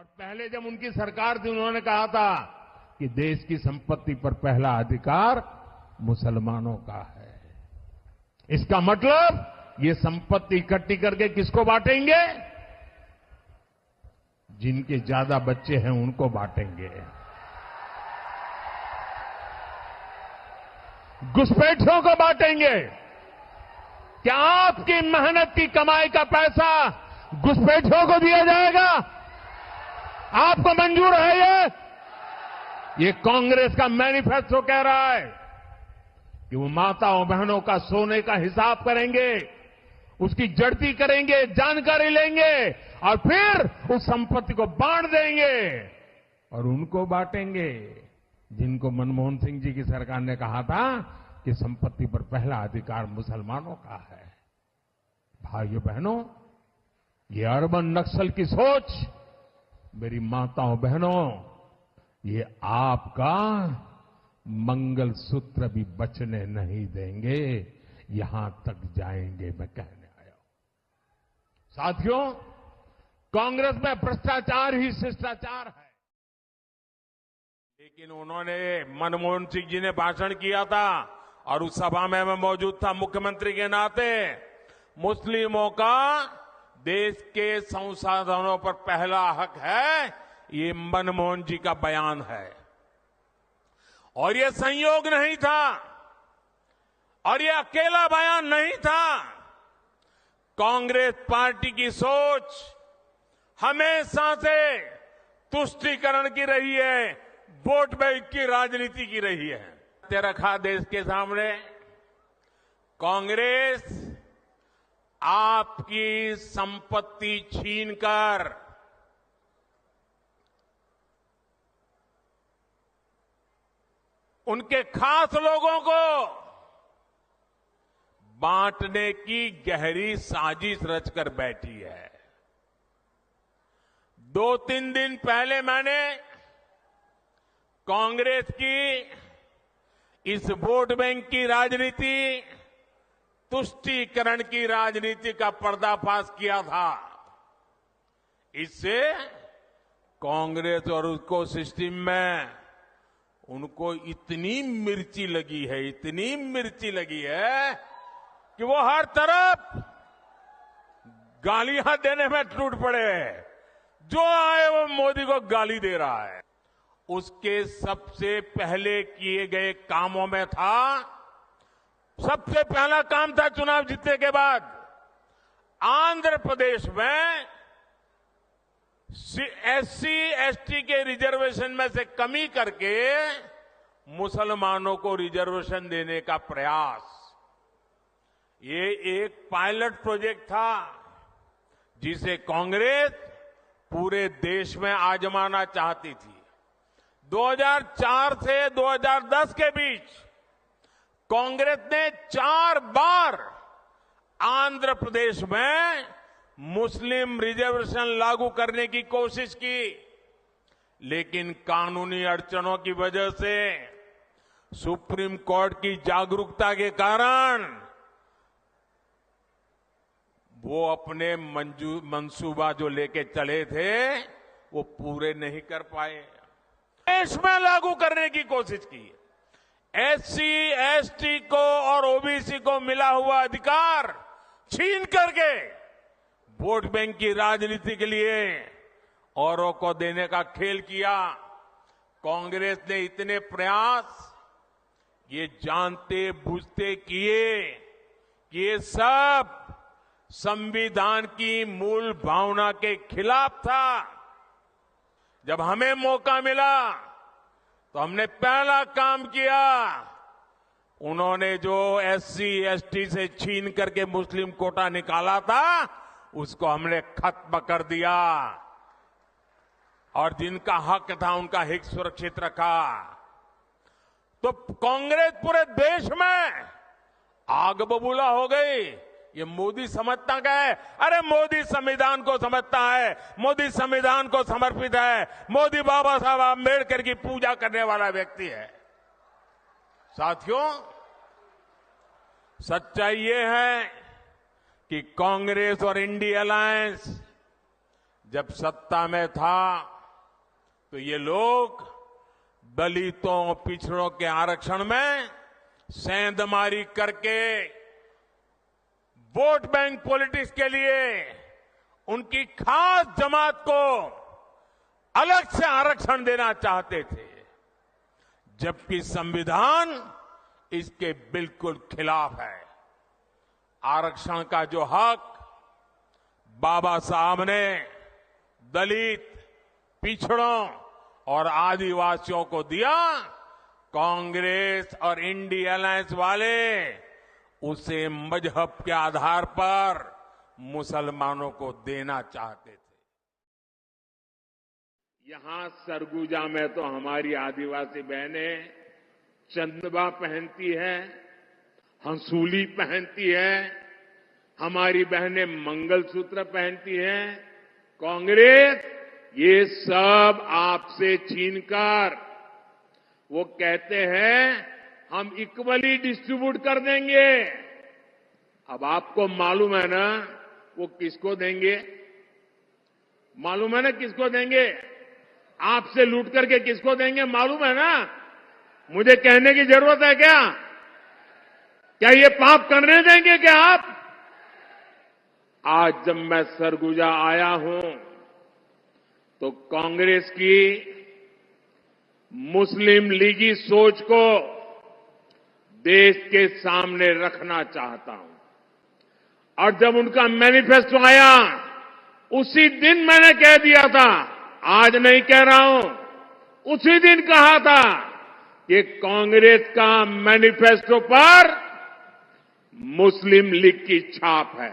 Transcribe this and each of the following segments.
और पहले जब उनकी सरकार थी उन्होंने कहा था कि देश की संपत्ति पर पहला अधिकार मुसलमानों का है। इसका मतलब ये संपत्ति इकट्ठी करके किसको बांटेंगे? जिनके ज्यादा बच्चे हैं उनको बांटेंगे। घुसपैठियों को बांटेंगे। क्या आपकी मेहनत की कमाई का पैसा घुसपैठियों को दिया जाएगा? आपको मंजूर है ये कांग्रेस का मैनिफेस्टो कह रहा है कि वो माताओं बहनों का सोने का हिसाब करेंगे, उसकी जड़ती करेंगे, जानकारी लेंगे और फिर उस संपत्ति को बांट देंगे और उनको बांटेंगे जिनको मनमोहन सिंह जी की सरकार ने कहा था कि संपत्ति पर पहला अधिकार मुसलमानों का है। भाइयों बहनों, ये अर्बन नक्सल की सोच, मेरी माताओं बहनों, ये आपका मंगलसूत्र भी बचने नहीं देंगे, यहां तक जाएंगे, मैं कहने आया हूं। साथियों, कांग्रेस में भ्रष्टाचार ही शिष्टाचार है। लेकिन उन्होंने, मनमोहन सिंह जी ने भाषण किया था और उस सभा में मैं मौजूद था मुख्यमंत्री के नाते। मुस्लिमों का देश के संसाधनों पर पहला हक है, ये मनमोहन जी का बयान है। और ये संयोग नहीं था और ये अकेला बयान नहीं था। कांग्रेस पार्टी की सोच हमेशा से तुष्टीकरण की रही है, वोट बैंक की राजनीति की रही है। रखा देश के सामने कांग्रेस आपकी संपत्ति छीनकर उनके खास लोगों को बांटने की गहरी साजिश रचकर बैठी है। 2-3 दिन पहले मैंने कांग्रेस की इस वोट बैंक की राजनीति, तुष्टीकरण की राजनीति का पर्दाफाश किया था। इससे कांग्रेस और उसको सिस्टम में उनको इतनी मिर्ची लगी है, इतनी मिर्ची लगी है कि वो हर तरफ गालियां देने में टूट पड़े। जो आए वो मोदी को गाली दे रहा है। उसके सबसे पहले किए गए कामों में था, सबसे पहला काम था चुनाव जीतने के बाद आंध्र प्रदेश में SC ST के रिजर्वेशन में से कमी करके मुसलमानों को रिजर्वेशन देने का प्रयास। ये एक पायलट प्रोजेक्ट था जिसे कांग्रेस पूरे देश में आजमाना चाहती थी। 2004 से 2010 के बीच कांग्रेस ने 4 बार आंध्र प्रदेश में मुस्लिम रिजर्वेशन लागू करने की कोशिश की, लेकिन कानूनी अड़चनों की वजह से, सुप्रीम कोर्ट की जागरूकता के कारण वो अपने मंसूबा जो लेके चले थे वो पूरे नहीं कर पाए। देश में लागू करने की कोशिश की। SC ST को और OBC को मिला हुआ अधिकार छीन करके वोट बैंक की राजनीति के लिए औरों को देने का खेल किया। कांग्रेस ने इतने प्रयास ये जानते बूझते किए कि ये सब संविधान की मूल भावना के खिलाफ था। जब हमें मौका मिला तो हमने पहला काम किया, उन्होंने जो SC ST से छीन करके मुस्लिम कोटा निकाला था उसको हमने खत्म कर दिया और जिनका हक था उनका हित सुरक्षित रखा। तो कांग्रेस पूरे देश में आग बबूला हो गई। ये मोदी समझता क्या है? अरे मोदी संविधान को समझता है, मोदी संविधान को समर्पित है, मोदी बाबा साहब आंबेडकर की पूजा करने वाला व्यक्ति है। साथियों, सच्चाई ये है कि कांग्रेस और इंडिया अलायंस जब सत्ता में था तो ये लोग दलितों, पिछड़ों के आरक्षण में सेंधमारी करके वोट बैंक पॉलिटिक्स के लिए उनकी खास जमात को अलग से आरक्षण देना चाहते थे, जबकि संविधान इसके बिल्कुल खिलाफ है। आरक्षण का जो हक बाबा साहब ने दलित, पिछड़ों और आदिवासियों को दिया, कांग्रेस और इंडिया अलायंस वाले उसे मजहब के आधार पर मुसलमानों को देना चाहते थे। यहां सरगुजा में तो हमारी आदिवासी बहनें चंदबा पहनती है, हंसूली पहनती है, हमारी बहनें मंगलसूत्र पहनती हैं। कांग्रेस ये सब आपसे छीनकर वो कहते हैं हम इक्वली डिस्ट्रीब्यूट कर देंगे। अब आपको मालूम है ना वो किसको देंगे? मालूम है ना किसको देंगे? आपसे लूट करके किसको देंगे मालूम है ना? मुझे कहने की जरूरत है क्या? क्या ये पाप करने देंगे क्या आप? आज जब मैं सरगुजा आया हूं तो कांग्रेस की मुस्लिम लीगी सोच को देश के सामने रखना चाहता हूं। और जब उनका मैनिफेस्टो आया उसी दिन मैंने कह दिया था, आज नहीं कह रहा हूं, उसी दिन कहा था कि कांग्रेस का मैनिफेस्टो पर मुस्लिम लीग की छाप है।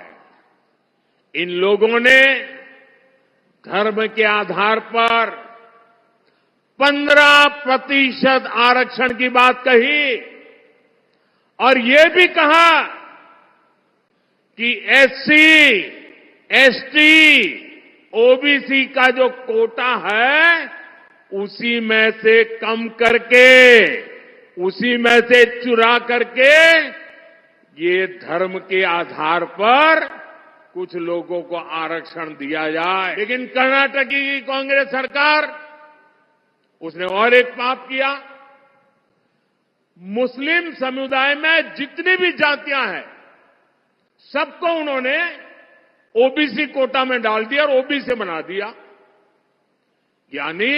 इन लोगों ने धर्म के आधार पर 15% आरक्षण की बात कही और ये भी कहा कि एससी, एसटी, ओबीसी का जो कोटा है उसी में से कम करके, उसी में से चुरा करके ये धर्म के आधार पर कुछ लोगों को आरक्षण दिया जाए। लेकिन कर्नाटक की कांग्रेस सरकार उसने और एक पाप किया। मुस्लिम समुदाय में जितनी भी जातियां हैं सबको उन्होंने ओबीसी कोटा में डाल दिया और ओबीसी बना दिया। यानी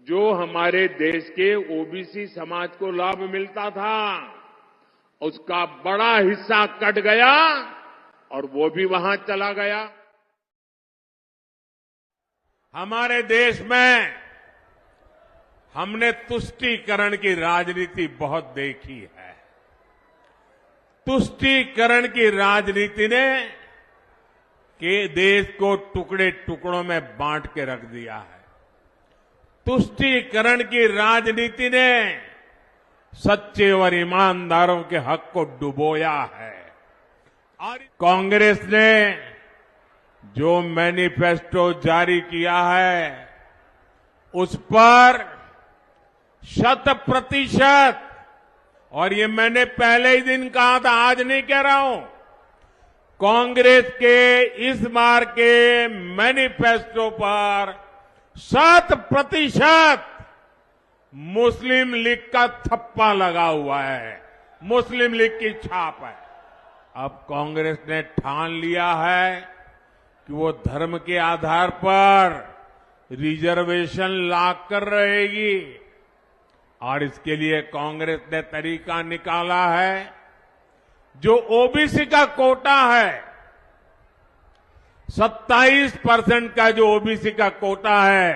जो हमारे देश के ओबीसी समाज को लाभ मिलता था उसका बड़ा हिस्सा कट गया और वो भी वहां चला गया। हमारे देश में हमने तुष्टीकरण की राजनीति बहुत देखी है। तुष्टीकरण की राजनीति ने के देश को टुकड़े टुकड़ों में बांट के रख दिया है। तुष्टीकरण की राजनीति ने सच्चे और ईमानदारों के हक को डुबोया है। और कांग्रेस ने जो मैनिफेस्टो जारी किया है उस पर 100%, और ये मैंने पहले ही दिन कहा था, आज नहीं कह रहा हूं, कांग्रेस के इस बार के मैनिफेस्टो पर 100% मुस्लिम लीग का थप्पा लगा हुआ है, मुस्लिम लीग की छाप है। अब कांग्रेस ने ठान लिया है कि वो धर्म के आधार पर रिजर्वेशन लाकर रहेगी और इसके लिए कांग्रेस ने तरीका निकाला है। जो ओबीसी का कोटा है, 27% का जो ओबीसी का कोटा है,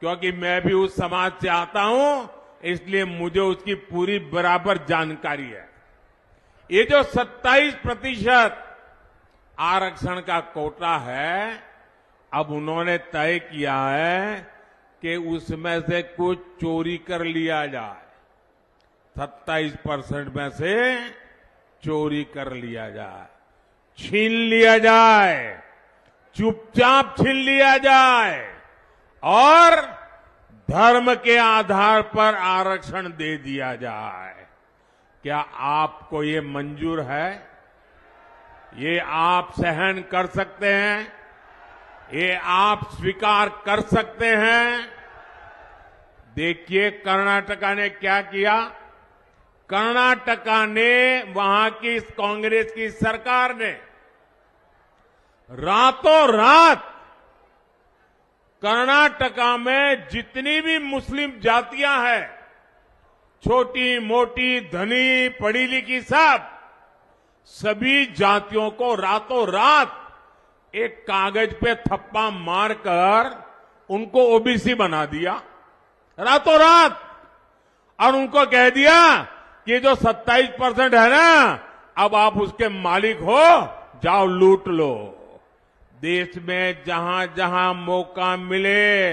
क्योंकि मैं भी उस समाज से आता हूं इसलिए मुझे उसकी पूरी बराबर जानकारी है। ये जो 27% आरक्षण का कोटा है, अब उन्होंने तय किया है कि उसमें से कुछ चोरी कर लिया जाए। 27% में से चोरी कर लिया जाए, छीन लिया जाए, चुपचाप छीन लिया जाए और धर्म के आधार पर आरक्षण दे दिया जाए। क्या आपको ये मंजूर है? ये आप सहन कर सकते हैं? ये आप स्वीकार कर सकते हैं? देखिए कर्नाटका ने क्या किया। कर्नाटका ने वहां की कांग्रेस की सरकार ने रातों रात कर्नाटका में जितनी भी मुस्लिम जातियां हैं, छोटी मोटी धनी पढ़ी लिखी सब, सभी जातियों को रातों रात एक कागज पे थप्पा मारकर उनको ओबीसी बना दिया रातों रात, और उनको कह दिया कि जो 27% है ना, अब आप उसके मालिक हो, जाओ लूट लो। देश में जहां जहां मौका मिले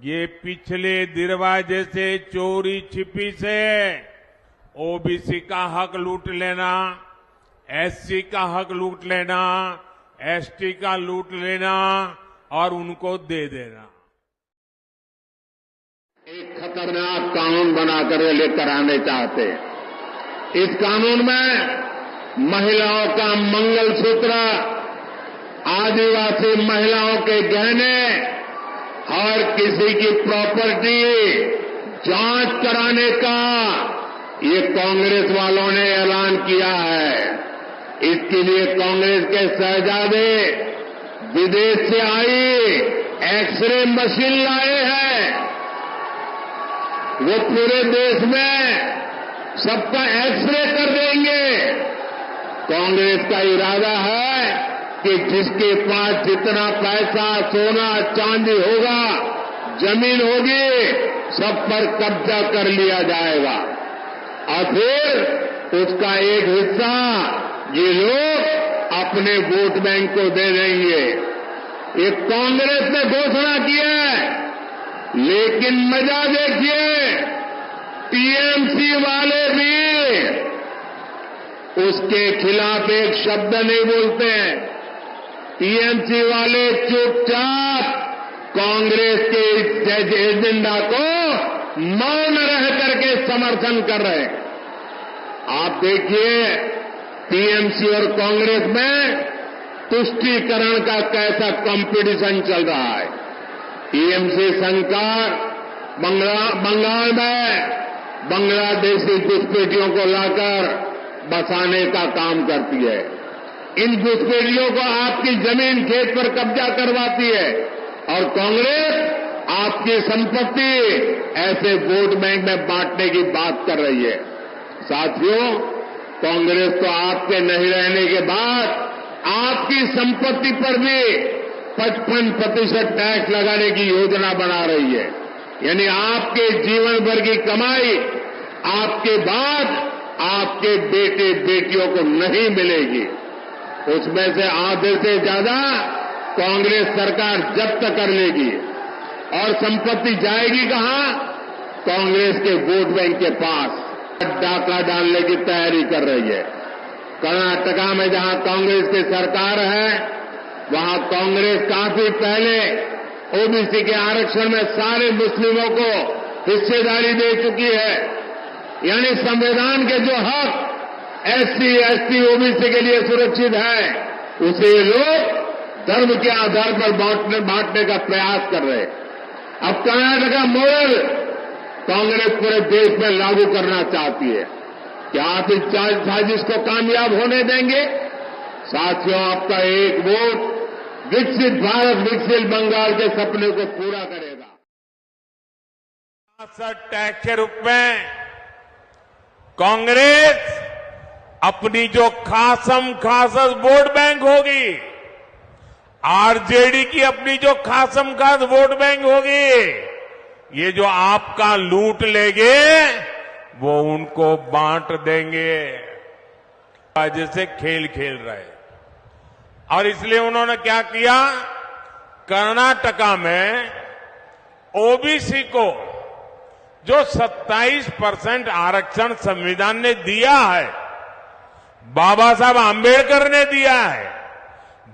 ये पिछले दरवाजे से चोरी छिपी से ओबीसी का हक लूट लेना, एससी का हक लूट लेना, एसटी का लूट लेना और उनको दे देना। एक खतरनाक कानून बनाकर लेकर आने चाहते हैं। इस कानून में महिलाओं का मंगलसूत्र, आदिवासी महिलाओं के गहने, हर किसी की प्रॉपर्टी जांच कराने का ये कांग्रेस वालों ने ऐलान किया है। इसके लिए कांग्रेस के शहजादे विदेश से आई एक्सरे मशीन लाए हैं। वो पूरे देश में सबका एक्सरे कर देंगे। कांग्रेस का इरादा है कि जिसके पास जितना पैसा, सोना, चांदी होगा, जमीन होगी, सब पर कब्जा कर लिया जाएगा और फिर उसका एक हिस्सा ये लोग अपने वोट बैंक को दे देंगे। ये कांग्रेस ने घोषणा की है, लेकिन मजा देखिए, टीएमसी वाले भी उसके खिलाफ एक शब्द नहीं बोलते हैं। टीएमसी वाले चुपचाप कांग्रेस के इस एजेंडा को मौन रह करके समर्थन कर रहे हैं। आप देखिए टीएमसी और कांग्रेस में तुष्टीकरण का कैसा कंपटीशन चल रहा है। टीएमसी सरकार बंगाल में बांग्लादेशी घुसपैठियों को लाकर बसाने का काम करती है। इन घुसपैठियों को आपकी जमीन खेत पर कब्जा करवाती है और कांग्रेस आपकी संपत्ति ऐसे वोट बैंक में बांटने की बात कर रही है। साथियों, कांग्रेस तो आपके नहीं रहने के बाद आपकी संपत्ति पर भी 55% टैक्स लगाने की योजना बना रही है। यानी आपके जीवन भर की कमाई आपके बाद आपके बेटे बेटियों को नहीं मिलेगी। उसमें से आधे से ज्यादा कांग्रेस सरकार जब्त कर लेगी और संपत्ति जाएगी कहां? कांग्रेस के वोट बैंक के पास। डाका डालने की तैयारी कर रही है। कर्नाटका में जहां कांग्रेस की सरकार है, वहां कांग्रेस काफी पहले ओबीसी के आरक्षण में सारे मुस्लिमों को हिस्सेदारी दे चुकी है। यानी संविधान के जो हक एससी, एसटी, ओबीसी के लिए सुरक्षित है, उसे लोग धर्म के आधार पर बांटने का प्रयास कर रहे हैं। अब कर्नाटका मॉडल कांग्रेस पूरे देश में लागू करना चाहती है। क्या आप इस साजिश को कामयाब होने देंगे? साथियों, आपका एक वोट विकसित भारत, विकसित बंगाल के सपने को पूरा करेगा। टैक्स के रूप में कांग्रेस अपनी जो खासम खास वोट बैंक होगी, आरजेडी की अपनी जो खासम खास वोट बैंक होगी, ये जो आपका लूट लेंगे वो उनको बांट देंगे। जैसे खेल खेल रहे। और इसलिए उन्होंने क्या किया, कर्नाटका में ओबीसी को जो 27% आरक्षण संविधान ने दिया है, बाबा साहब आंबेडकर ने दिया है,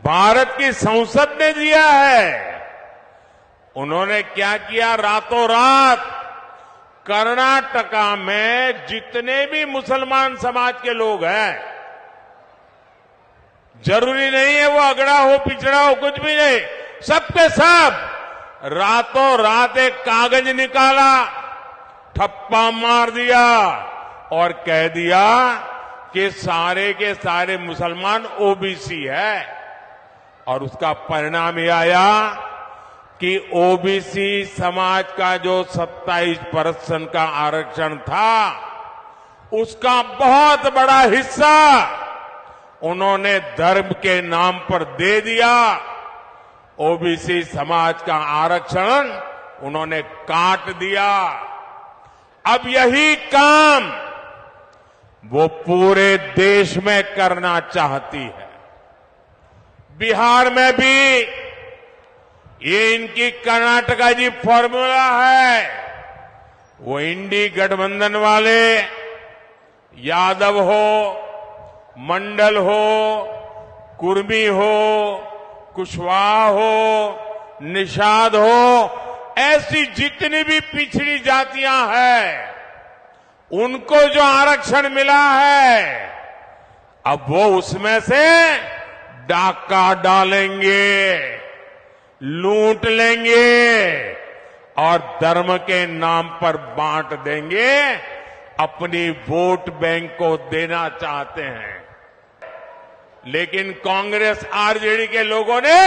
भारत की संसद ने दिया है, उन्होंने क्या किया, रातों रात कर्नाटका में जितने भी मुसलमान समाज के लोग हैं, जरूरी नहीं है वो अगड़ा हो पिछड़ा हो, कुछ भी नहीं, सबके सब रातों रात एक कागज निकाला, ठप्पा मार दिया और कह दिया कि सारे के सारे मुसलमान ओबीसी है। और उसका परिणाम यह आया कि ओबीसी समाज का जो 27% का आरक्षण था, उसका बहुत बड़ा हिस्सा उन्होंने धर्म के नाम पर दे दिया। ओबीसी समाज का आरक्षण उन्होंने काट दिया। अब यही काम वो पूरे देश में करना चाहती है। बिहार में भी ये इनकी कर्नाटका जी फॉर्मूला है। वो इंडी गठबंधन वाले यादव हो, मंडल हो, कुर्मी हो, कुशवाहा हो, निषाद हो, ऐसी जितनी भी पिछड़ी जातियां हैं, उनको जो आरक्षण मिला है, अब वो उसमें से डाका डालेंगे, लूट लेंगे और धर्म के नाम पर बांट देंगे, अपनी वोट बैंक को देना चाहते हैं। लेकिन कांग्रेस आरजेडी के लोगों ने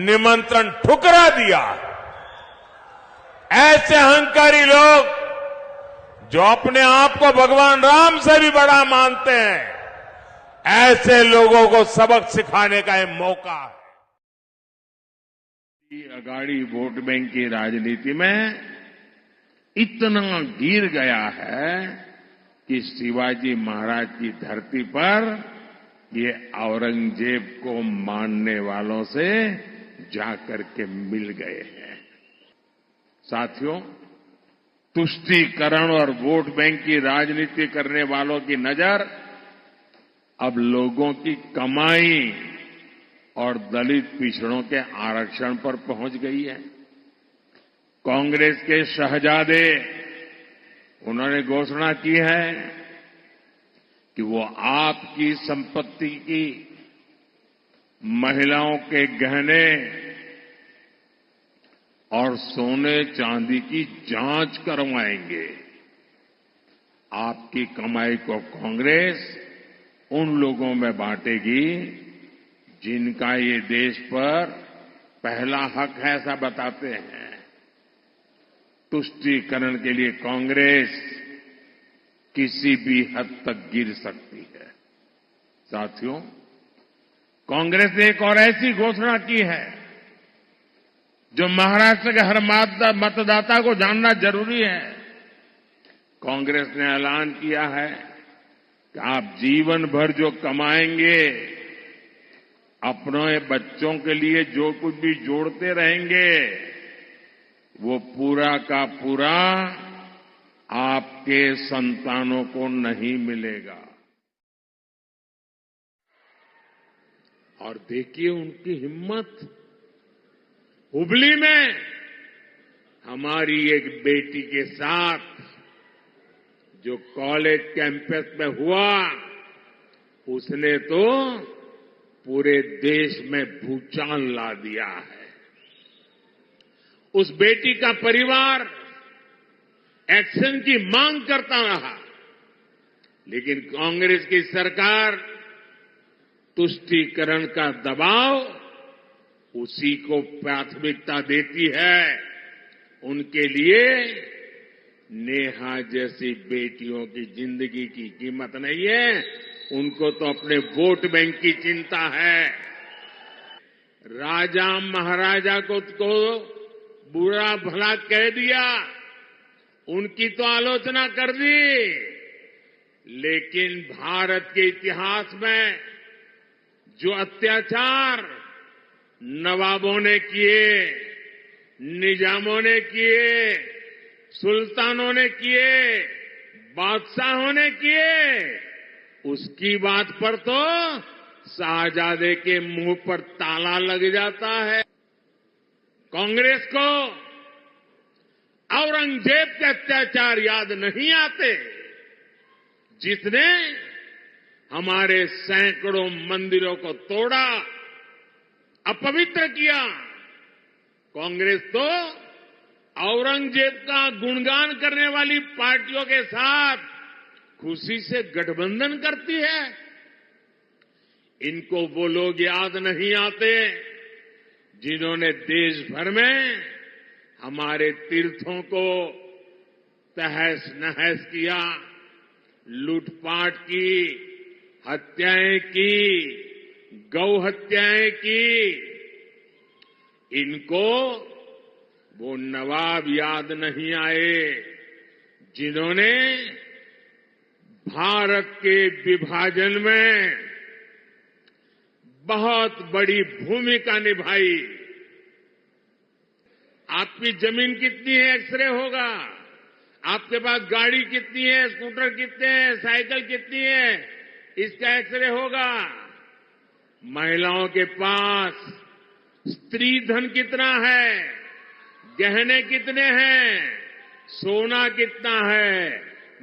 निमंत्रण ठुकरा दिया। ऐसे अहंकारी लोग जो अपने आप को भगवान राम से भी बड़ा मानते हैं, ऐसे लोगों को सबक सिखाने का यह मौका है। अगाड़ी वोट बैंक की राजनीति में इतना गिर गया है कि शिवाजी महाराज की धरती पर ये औरंगजेब को मानने वालों से जाकर के मिल गए हैं। साथियों, तुष्टीकरण और वोट बैंक की राजनीति करने वालों की नजर अब लोगों की कमाई और दलित पिछड़ों के आरक्षण पर पहुंच गई है। कांग्रेस के शहजादे, उन्होंने घोषणा की है कि वो आपकी संपत्ति की, महिलाओं के गहने और सोने चांदी की जांच करवाएंगे। आपकी कमाई को कांग्रेस उन लोगों में बांटेगी जिनका ये देश पर पहला हक है, ऐसा बताते हैं। तुष्टीकरण के लिए कांग्रेस किसी भी हद तक गिर सकती है। साथियों, कांग्रेस ने एक और ऐसी घोषणा की है जो महाराष्ट्र के हर मतदाता को जानना जरूरी है। कांग्रेस ने ऐलान किया है कि आप जीवन भर जो कमाएंगे, अपने बच्चों के लिए जो कुछ भी जोड़ते रहेंगे, वो पूरा का पूरा आपके संतानों को नहीं मिलेगा। और देखिए उनकी हिम्मत। हुबली में हमारी एक बेटी के साथ जो कॉलेज कैंपस में हुआ, उसने तो पूरे देश में भूचाल ला दिया है। उस बेटी का परिवार एक्शन की मांग करता रहा, लेकिन कांग्रेस की सरकार तुष्टीकरण का दबाव उसी को प्राथमिकता देती है। उनके लिए नेहा जैसी बेटियों की जिंदगी की कीमत नहीं है, उनको तो अपने वोट बैंक की चिंता है। राजा महाराजा को बुरा भला कह दिया, उनकी तो आलोचना कर दी, लेकिन भारत के इतिहास में जो अत्याचार नवाबों ने किए, निजामों ने किए, सुल्तानों ने किए, बादशाहों ने किए, उसकी बात पर तो शाहजादे के मुंह पर ताला लग जाता है। कांग्रेस को औरंगजेब के अत्याचार याद नहीं आते, जिसने हमारे सैकड़ों मंदिरों को तोड़ा, अपवित्र किया। कांग्रेस तो औरंगजेब का गुणगान करने वाली पार्टियों के साथ खुशी से गठबंधन करती है। इनको वो लोग याद नहीं आते जिन्होंने देश भर में हमारे तीर्थों को तहस नहस किया, लूटपाट की, हत्याएं की, गौ हत्याएं की। इनको वो नवाब याद नहीं आए जिन्होंने भारत के विभाजन में बहुत बड़ी भूमिका निभाई। आपकी जमीन कितनी है एक्सरे होगा, आपके पास गाड़ी कितनी है, स्कूटर कितने हैं, साइकिल कितनी है, इसका एक्सरे होगा। महिलाओं के पास स्त्री धन कितना है, गहने कितने हैं, सोना कितना है,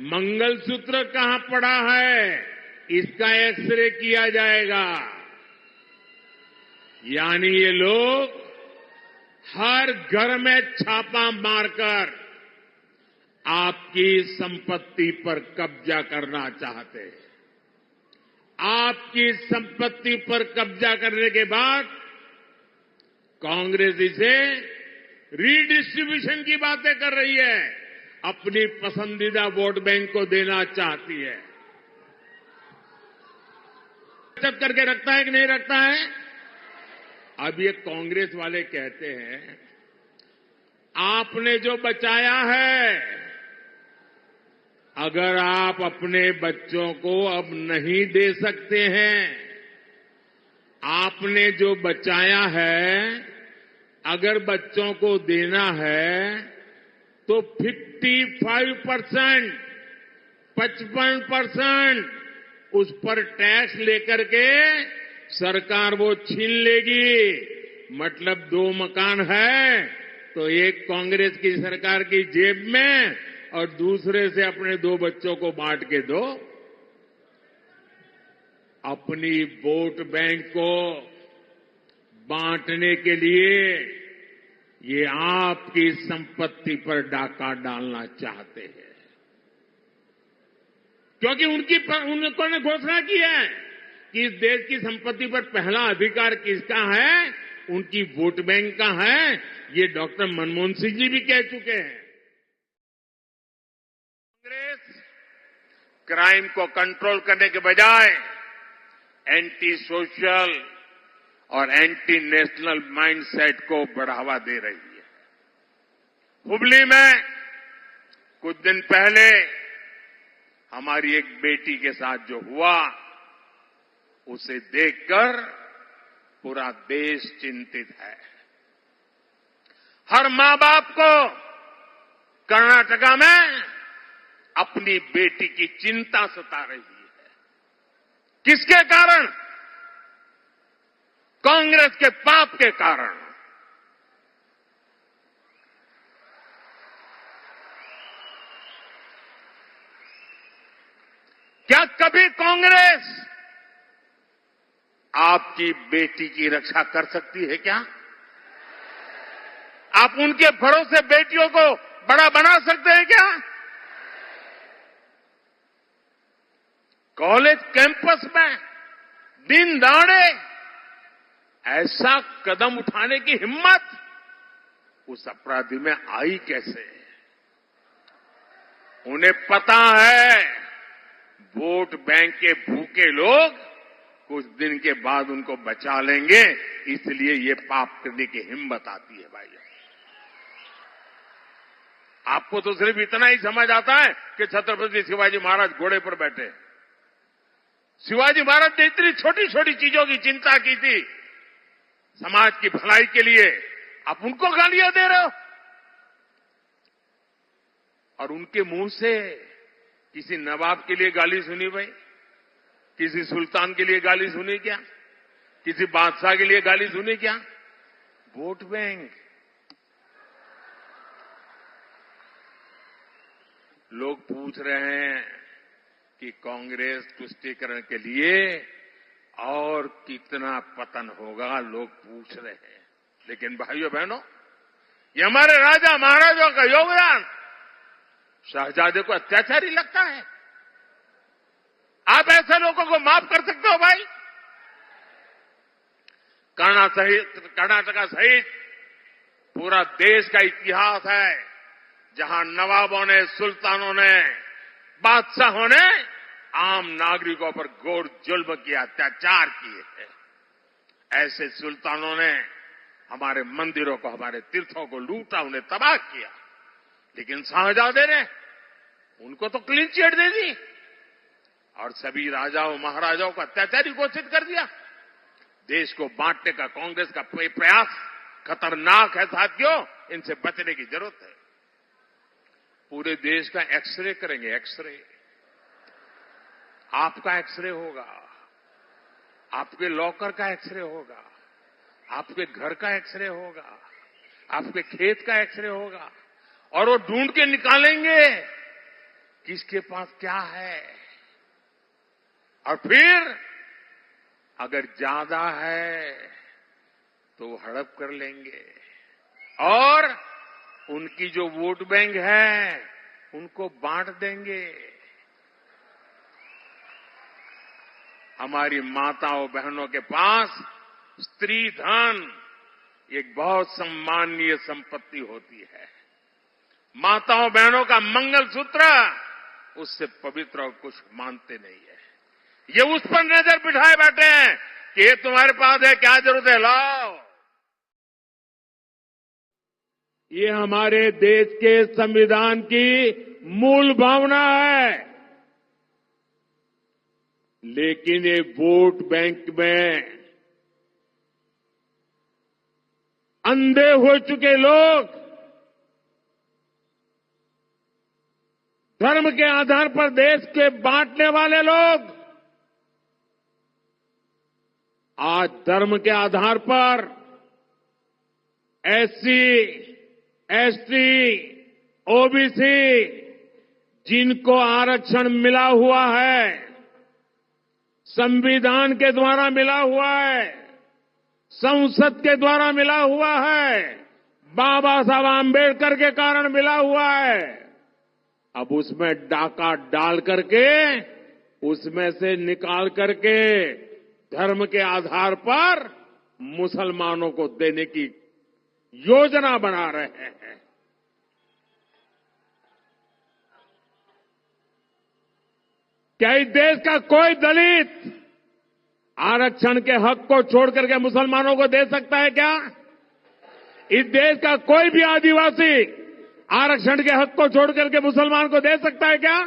मंगलसूत्र कहां पड़ा है, इसका एक्सरे किया जाएगा। यानी ये लोग हर घर में छापा मारकर आपकी संपत्ति पर कब्जा करना चाहते हैं। आपकी संपत्ति पर कब्जा करने के बाद कांग्रेस इसे रीडिस्ट्रीब्यूशन की बातें कर रही है, अपनी पसंदीदा वोट बैंक को देना चाहती है। बचत करके रखता है कि नहीं रखता है? अब ये कांग्रेस वाले कहते हैं आपने जो बचाया है, अगर आप अपने बच्चों को अब नहीं दे सकते हैं, आपने जो बचाया है अगर बच्चों को देना है तो 55%, 55% उस पर टैक्स लेकर के सरकार वो छीन लेगी। मतलब 2 मकान है तो एक कांग्रेस की सरकार की जेब में और दूसरे से अपने 2 बच्चों को बांट के दो। अपनी वोट बैंक को बांटने के लिए ये आपकी संपत्ति पर डाका डालना चाहते हैं, क्योंकि उन्होंने घोषणा की है कि इस देश की संपत्ति पर पहला अधिकार किसका है, उनकी वोट बैंक का है। ये डॉक्टर मनमोहन सिंह जी भी कह चुके हैं। कांग्रेस क्राइम को कंट्रोल करने के बजाय एंटी सोशल और एंटी नेशनल माइंडसेट को बढ़ावा दे रही है। हुबली में कुछ दिन पहले हमारी एक बेटी के साथ जो हुआ, उसे देखकर पूरा देश चिंतित है। हर मां बाप को कर्नाटका में अपनी बेटी की चिंता सता रही है। किसके कारण? कांग्रेस के पाप के कारण। क्या कभी कांग्रेस आपकी बेटी की रक्षा कर सकती है क्या? आप उनके भरोसे बेटियों को बड़ा बना सकते हैं क्या? कॉलेज कैंपस में दिन दहाड़े ऐसा कदम उठाने की हिम्मत उस अपराधी में आई कैसे? उन्हें पता है वोट बैंक के भूखे लोग कुछ दिन के बाद उनको बचा लेंगे, इसलिए ये पाप करने की हिम्मत आती है। भाई, आपको तो सिर्फ इतना ही समझ आता है कि छत्रपति शिवाजी महाराज घोड़े पर बैठे। शिवाजी महाराज ने इतनी छोटी छोटी चीजों की चिंता की थी समाज की भलाई के लिए, आप उनको गालियां दे रहे हो। और उनके मुंह से किसी नवाब के लिए गाली सुनी भाई? किसी सुल्तान के लिए गाली सुनी क्या? किसी बादशाह के लिए गाली सुनी क्या? Vote bank. लोग पूछ रहे हैं कि कांग्रेस तुष्टीकरण के लिए और कितना पतन होगा, लोग पूछ रहे हैं। लेकिन भाइयों बहनों, ये हमारे राजा महाराजाओं का योगदान शहजादे को अत्याचारी लगता है? आप ऐसे लोगों को माफ कर सकते हो भाई? कर्नाटका सहित पूरा देश का इतिहास है जहां नवाबों ने, सुल्तानों ने, बादशाहों ने आम नागरिकों पर घोर जुल्म किया, अत्याचार किए हैं। ऐसे सुल्तानों ने हमारे मंदिरों को, हमारे तीर्थों को लूटा, उन्हें तबाह किया, लेकिन शाहजादे ने उनको तो क्लीन चिट दे दी और सभी राजाओं महाराजाओं को अत्याचारी घोषित कर दिया। देश को बांटने का कांग्रेस का प्रयास खतरनाक है साथियों, इनसे बचने की जरूरत है। पूरे देश का एक्सरे करेंगे, एक्सरे। आपका एक्सरे होगा, आपके लॉकर का एक्सरे होगा, आपके घर का एक्सरे होगा, आपके खेत का एक्सरे होगा, और वो ढूंढ के निकालेंगे किसके पास क्या है। और फिर अगर ज्यादा है तो हड़प कर लेंगे और उनकी जो वोट बैंक है उनको बांट देंगे। हमारी माताओं बहनों के पास स्त्री धन एक बहुत सम्माननीय संपत्ति होती है। माताओं बहनों का मंगलसूत्र उससे पवित्र और कुछ मानते नहीं है। ये उस पर नजर बिठाए बैठे हैं कि ये तुम्हारे पास है, क्या जरूरत है, लाओ। ये हमारे देश के संविधान की मूल भावना है, लेकिन ये वोट बैंक में अंधे हो चुके लोग, धर्म के आधार पर देश के बांटने वाले लोग आज धर्म के आधार पर एससी, एसटी, ओबीसी जिनको आरक्षण मिला हुआ है, संविधान के द्वारा मिला हुआ है, संसद के द्वारा मिला हुआ है, बाबा साहब आंबेडकर के कारण मिला हुआ है, अब उसमें डाका डाल करके उसमें से निकाल करके धर्म के आधार पर मुसलमानों को देने की योजना बना रहे हैं। क्या इस देश का कोई दलित आरक्षण के हक को छोड़ करके मुसलमानों को दे सकता है क्या? इस देश का कोई भी आदिवासी आरक्षण के हक को छोड़ करके मुसलमान को दे सकता है क्या?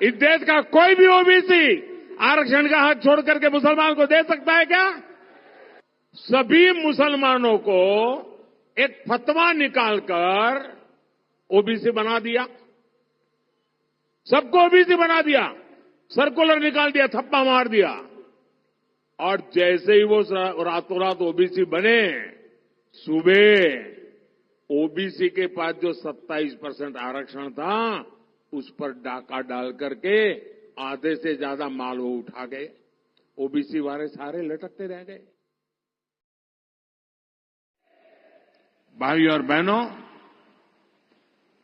इस देश का कोई भी ओबीसी आरक्षण का हक छोड़ करके मुसलमान को दे सकता है क्या? सभी मुसलमानों को एक फतवा निकालकर ओबीसी बना दिया, सबको ओबीसी बना दिया, सर्कुलर निकाल दिया, थप्पा मार दिया, और जैसे ही वो रातों रात ओबीसी बने, सुबह ओबीसी के पास जो 27% आरक्षण था उस पर डाका डाल करके आधे से ज्यादा माल वो उठा गए। ओबीसी वाले सारे लटकते रह गए। भाई और बहनों,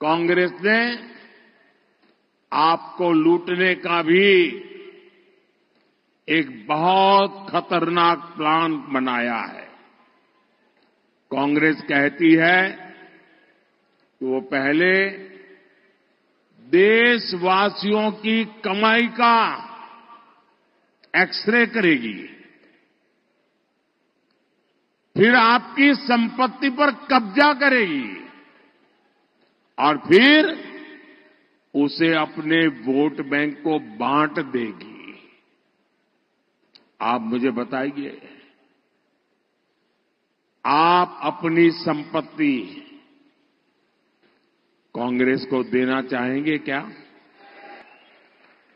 कांग्रेस ने आपको लूटने का भी एक बहुत खतरनाक प्लान बनाया है। कांग्रेस कहती है कि वो पहले देशवासियों की कमाई का एक्सरे करेगी, फिर आपकी संपत्ति पर कब्जा करेगी और फिर उसे अपने वोट बैंक को बांट देगी। आप मुझे बताइए, आप अपनी संपत्ति कांग्रेस को देना चाहेंगे क्या?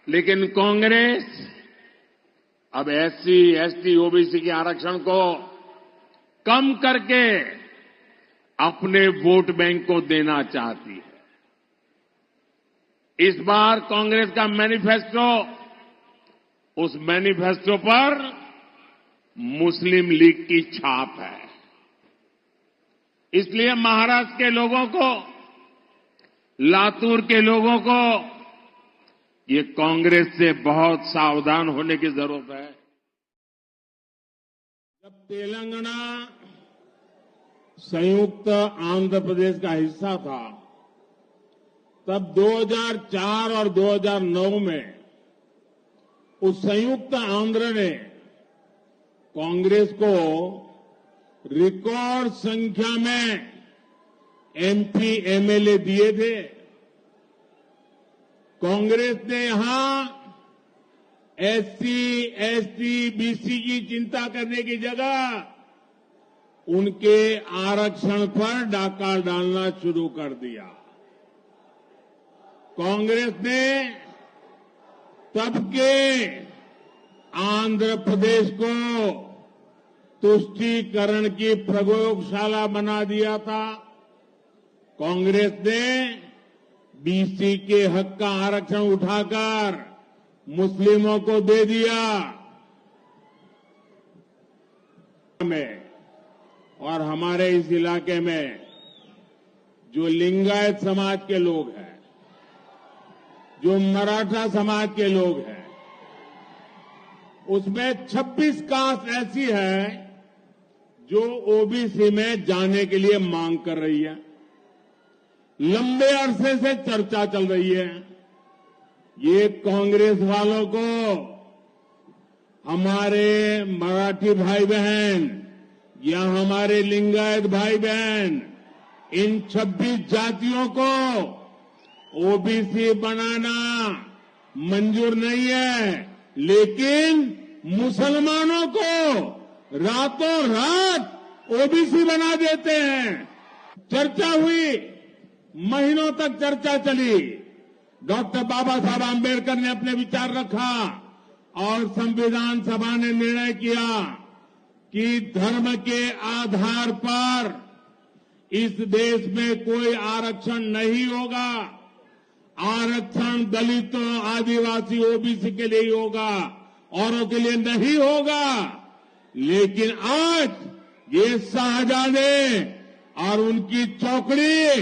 लेकिन कांग्रेस अब एससी, एसटी, ओबीसी के आरक्षण को कम करके अपने वोट बैंक को देना चाहती है। इस बार कांग्रेस का मैनिफेस्टो, उस मैनिफेस्टो पर मुस्लिम लीग की छाप है। इसलिए महाराष्ट्र के लोगों को, लातूर के लोगों को ये कांग्रेस से बहुत सावधान होने की जरूरत है। जब तेलंगाना संयुक्त आंध्र प्रदेश का हिस्सा था, तब 2004 और 2009 में उस संयुक्त आंध्र ने कांग्रेस को रिकॉर्ड संख्या में एमपी एमएलए दिए थे। कांग्रेस ने यहां एससी, एसटी, बीसी की चिंता करने की जगह उनके आरक्षण पर डाका डालना शुरू कर दिया। कांग्रेस ने तब के आंध्र प्रदेश को तुष्टीकरण की प्रयोगशाला बना दिया था। कांग्रेस ने बीसी के हक का आरक्षण उठाकर मुस्लिमों को दे दिया और हमारे इस इलाके में जो लिंगायत समाज के लोग हैं, जो मराठा समाज के लोग हैं, उसमें 26 कास्ट ऐसी है जो ओबीसी में जाने के लिए मांग कर रही है। लंबे अरसे से चर्चा चल रही है। ये कांग्रेस वालों को हमारे मराठी भाई बहन या हमारे लिंगायत भाई बहन, इन 26 जातियों को ओबीसी बनाना मंजूर नहीं है, लेकिन मुसलमानों को रातों रात ओबीसी बना देते हैं। चर्चा हुई, महीनों तक चर्चा चली। डॉक्टर बाबा साहब आंबेडकर ने अपने विचार रखा और संविधान सभा ने निर्णय किया कि धर्म के आधार पर इस देश में कोई आरक्षण नहीं होगा। आरक्षण दलितों, आदिवासी, ओबीसी के लिए ही होगा, औरों के लिए नहीं होगा। लेकिन आज ये शाहजादे और उनकी चौकड़ी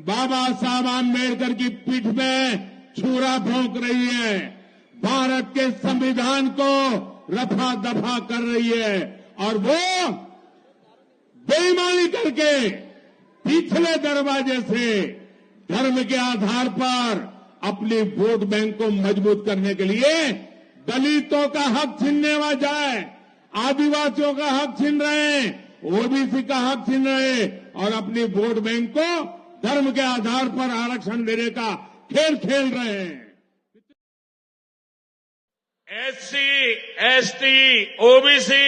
बाबा साहब आंबेडकर की पीठ में छुरा भोंक रही है, भारत के संविधान को रफा दफा कर रही है और वो बेईमानी करके पिछले दरवाजे से धर्म के आधार पर अपनी वोट बैंक को मजबूत करने के लिए दलितों का हक छीनने वा जाए, आदिवासियों का हक छीन रहे, ओबीसी का हक छीन रहे और अपनी वोट बैंक को धर्म के आधार पर आरक्षण देने का खेल खेल रहे हैं। एससी, एसटी, ओबीसी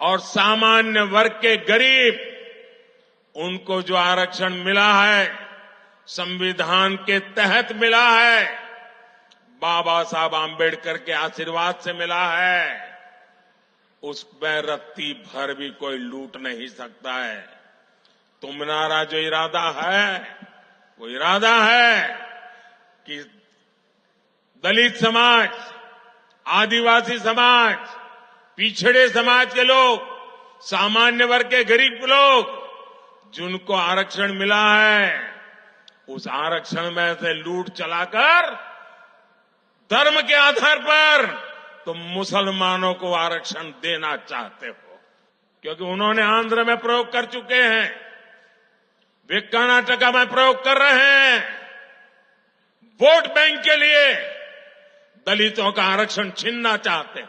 और सामान्य वर्ग के गरीब, उनको जो आरक्षण मिला है संविधान के तहत मिला है, बाबा साहब आंबेडकर के आशीर्वाद से मिला है, उसमें रत्ती भर भी कोई लूट नहीं सकता है। तुम्हारा जो इरादा है वो इरादा है कि दलित समाज, आदिवासी समाज, पिछड़े समाज के लोग, सामान्य वर्ग के गरीब लोग जिनको आरक्षण मिला है, उस आरक्षण में से लूट चलाकर धर्म के आधार पर तुम मुसलमानों को आरक्षण देना चाहते हो। क्योंकि उन्होंने आंध्र में प्रयोग कर चुके हैं, वे कर्नाटका में प्रयोग कर रहे हैं। वोट बैंक के लिए दलितों का आरक्षण छीनना चाहते हैं,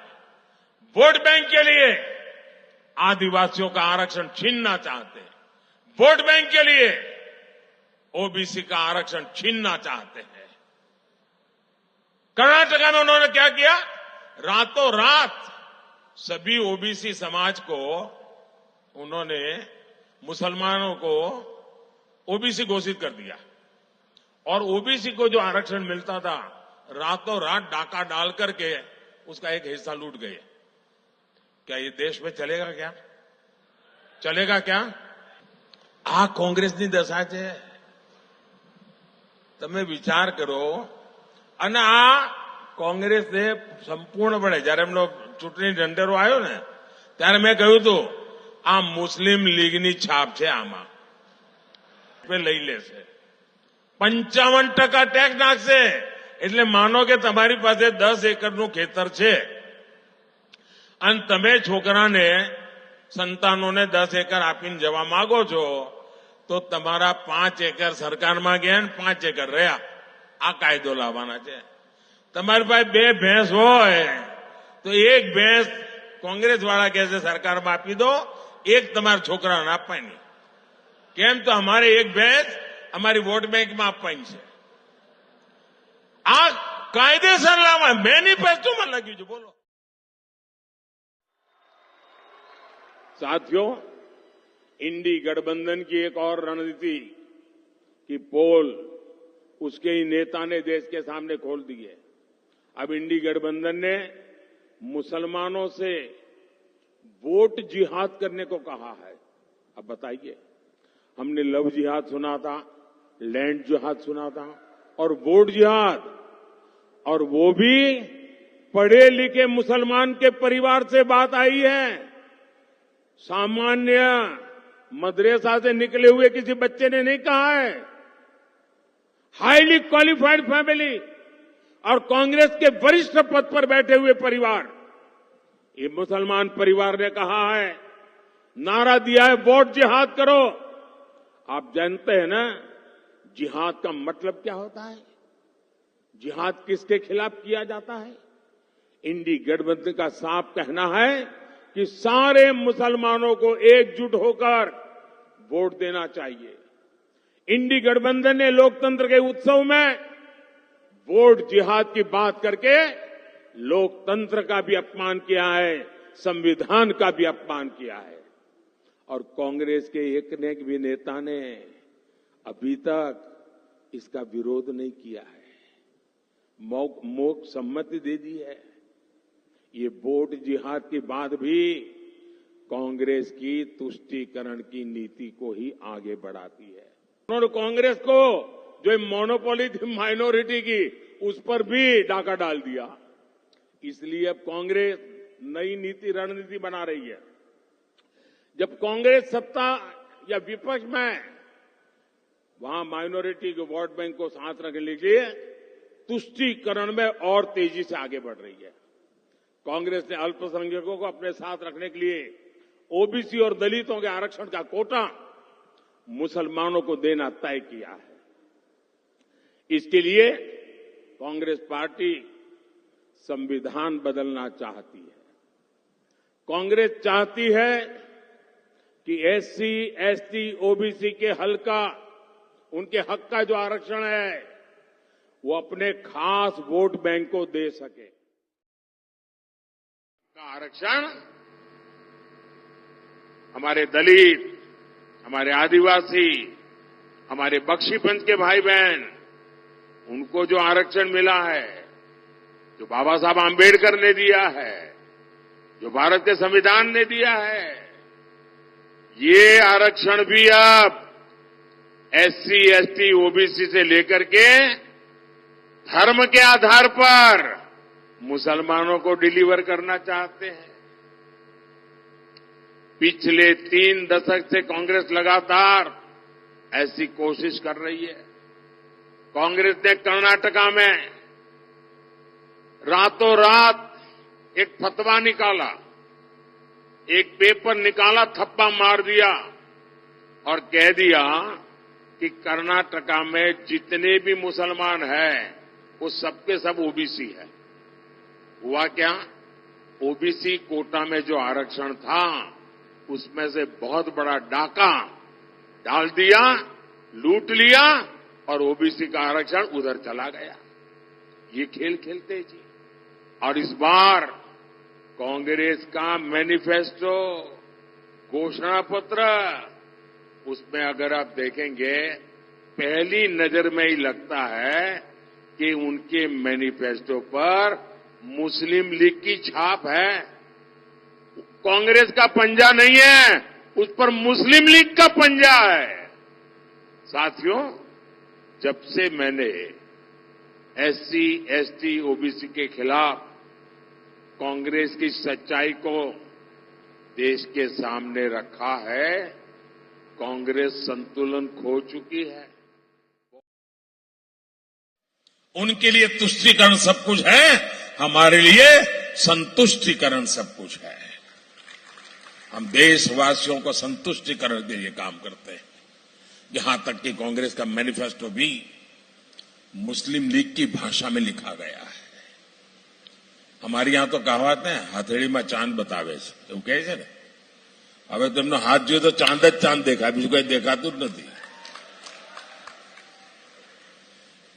वोट बैंक के लिए आदिवासियों का आरक्षण छीनना चाहते हैं, वोट बैंक के लिए ओबीसी का आरक्षण छीनना चाहते हैं। कर्नाटका में उन्होंने क्या किया, रातों रात सभी ओबीसी समाज को उन्होंने, मुसलमानों को ओबीसी घोषित कर दिया और ओबीसी को जो आरक्षण मिलता था रातों रात डाका डाल करके उसका एक हिस्सा लूट गए। क्या ये देश में चलेगा क्या? चलेगा क्या? आ कांग्रेसनी दशा છે। તમે વિચાર કરો અને આ કોંગ્રેસે સંપૂર્ણપણે જ્યારે એમનો ચૂંટણી ઢંઢેરો આવ્યો ને ત્યારે મેં કહ્યું હતું આ મુસ્લિમ લીગની છાપ છે આમાં। લઈ લેશે 55% ટેક્સ નાખશે એટલે માનો કે તમારી પાસે 10 એકરનું ખેતર છે અને તમે છોકરાને સંતાનોને 10 એકર આપીને જવા માંગો છો તો તમારા 5 એકર સરકારમાં ગયા ને 5 એકર રહ્યા આ કાયદો લાવવાના છે તમારી પાસે 2 ભેંસ હોય તો એક ભેંસ કોંગ્રેસ વાળા કહે છે સરકારમાં આપી દો એક તમારા છોકરાને આપવાની કેમ તો અમારે એક ભેંસ અમારી વોટ બેંકમાં આપવાની છે આ કાયદેસર લાવવા મેનિફેસ્ટોમાં લખ્યું છે બોલો साथियों इंडी गठबंधन की एक और रणनीति की पोल उसके ही नेता ने देश के सामने खोल दी है अब इंडी गठबंधन ने मुसलमानों से वोट जिहाद करने को कहा है अब बताइए हमने लव जिहाद सुना था लैंड जिहाद सुना था और वोट जिहाद और वो भी पढ़े लिखे मुसलमान के परिवार से बात आई है सामान्य मदरसा से निकले हुए किसी बच्चे ने नहीं कहा है हाईली क्वालिफाइड फैमिली और कांग्रेस के वरिष्ठ पद पर बैठे हुए परिवार ये मुसलमान परिवार ने कहा है नारा दिया है वोट जिहाद करो आप जानते हैं ना जिहाद का मतलब क्या होता है जिहाद किसके खिलाफ किया जाता है इंडी गठबंधन का साफ कहना है कि सारे मुसलमानों को एकजुट होकर वोट देना चाहिए इंडी गठबंधन ने लोकतंत्र के उत्सव में वोट जिहाद की बात करके लोकतंत्र का भी अपमान किया है संविधान का भी अपमान किया है और कांग्रेस के एक ने भी नेता ने अभी तक इसका विरोध नहीं किया है मौक सम्मति दे दी है ये वोट जिहाद की बात भी कांग्रेस की तुष्टीकरण की नीति को ही आगे बढ़ाती है उन्होंने कांग्रेस को जो मोनोपोली थी माइनॉरिटी की उस पर भी डाका डाल दिया इसलिए अब कांग्रेस नई नीति रणनीति बना रही है जब कांग्रेस सत्ता या विपक्ष में वहां माइनॉरिटी के वोट बैंक को साथ रखने के लिए तुष्टीकरण में और तेजी से आगे बढ़ रही है कांग्रेस ने अल्पसंख्यकों को अपने साथ रखने के लिए ओबीसी और दलितों के आरक्षण का कोटा मुसलमानों को देना तय किया है इसके लिए कांग्रेस पार्टी संविधान बदलना चाहती है कांग्रेस चाहती है कि एससी, एसटी, ओबीसी के उनके हक का जो आरक्षण है वो अपने खास वोट बैंक को दे सके आरक्षण हमारे दलित हमारे आदिवासी हमारे बख्शी पंथ के भाई बहन उनको जो आरक्षण मिला है जो बाबा साहब आंबेडकर ने दिया है जो भारत के संविधान ने दिया है ये आरक्षण भी अब एससी, एसटी, ओबीसी से लेकर के धर्म के आधार पर मुसलमानों को डिलीवर करना चाहते हैं पिछले 3 दशक से कांग्रेस लगातार ऐसी कोशिश कर रही है कांग्रेस ने कर्नाटका में रातों रात एक फतवा निकाला एक पेपर निकाला थप्पा मार दिया और कह दिया कि कर्नाटका में जितने भी मुसलमान हैं वो सबके सब ओबीसी है हुआ क्या ओबीसी कोटा में जो आरक्षण था उसमें से बहुत बड़ा डाका डाल दिया लूट लिया और ओबीसी का आरक्षण उधर चला गया ये खेल खेलते जी और इस बार कांग्रेस का मैनिफेस्टो घोषणा पत्र उसमें अगर आप देखेंगे पहली नजर में ही लगता है कि उनके मैनिफेस्टो पर मुस्लिम लीग की छाप है कांग्रेस का पंजा नहीं है उस पर मुस्लिम लीग का पंजा है साथियों जब से मैंने एससी, एसटी, ओबीसी के खिलाफ कांग्रेस की सच्चाई को देश के सामने रखा है कांग्रेस संतुलन खो चुकी है। उनके लिए तुष्टीकरण सब कुछ है, हमारे लिए संतुष्टीकरण सब कुछ है। हम देशवासियों को संतुष्टीकरण के लिए काम करते हैं। यहां तक कि कांग्रेस का मैनिफेस्टो भी मुस्लिम लीग की भाषा में लिखा गया है। हमारे यहां तो कहावत है, हथेળી में चांद बतावे છે, એવું કહે છે ને। હવે તેમનો હાથ જોયો તો ચાંદ જ ચાંદ દેખાય, બીજું કઈ દેખાતું જ નથી।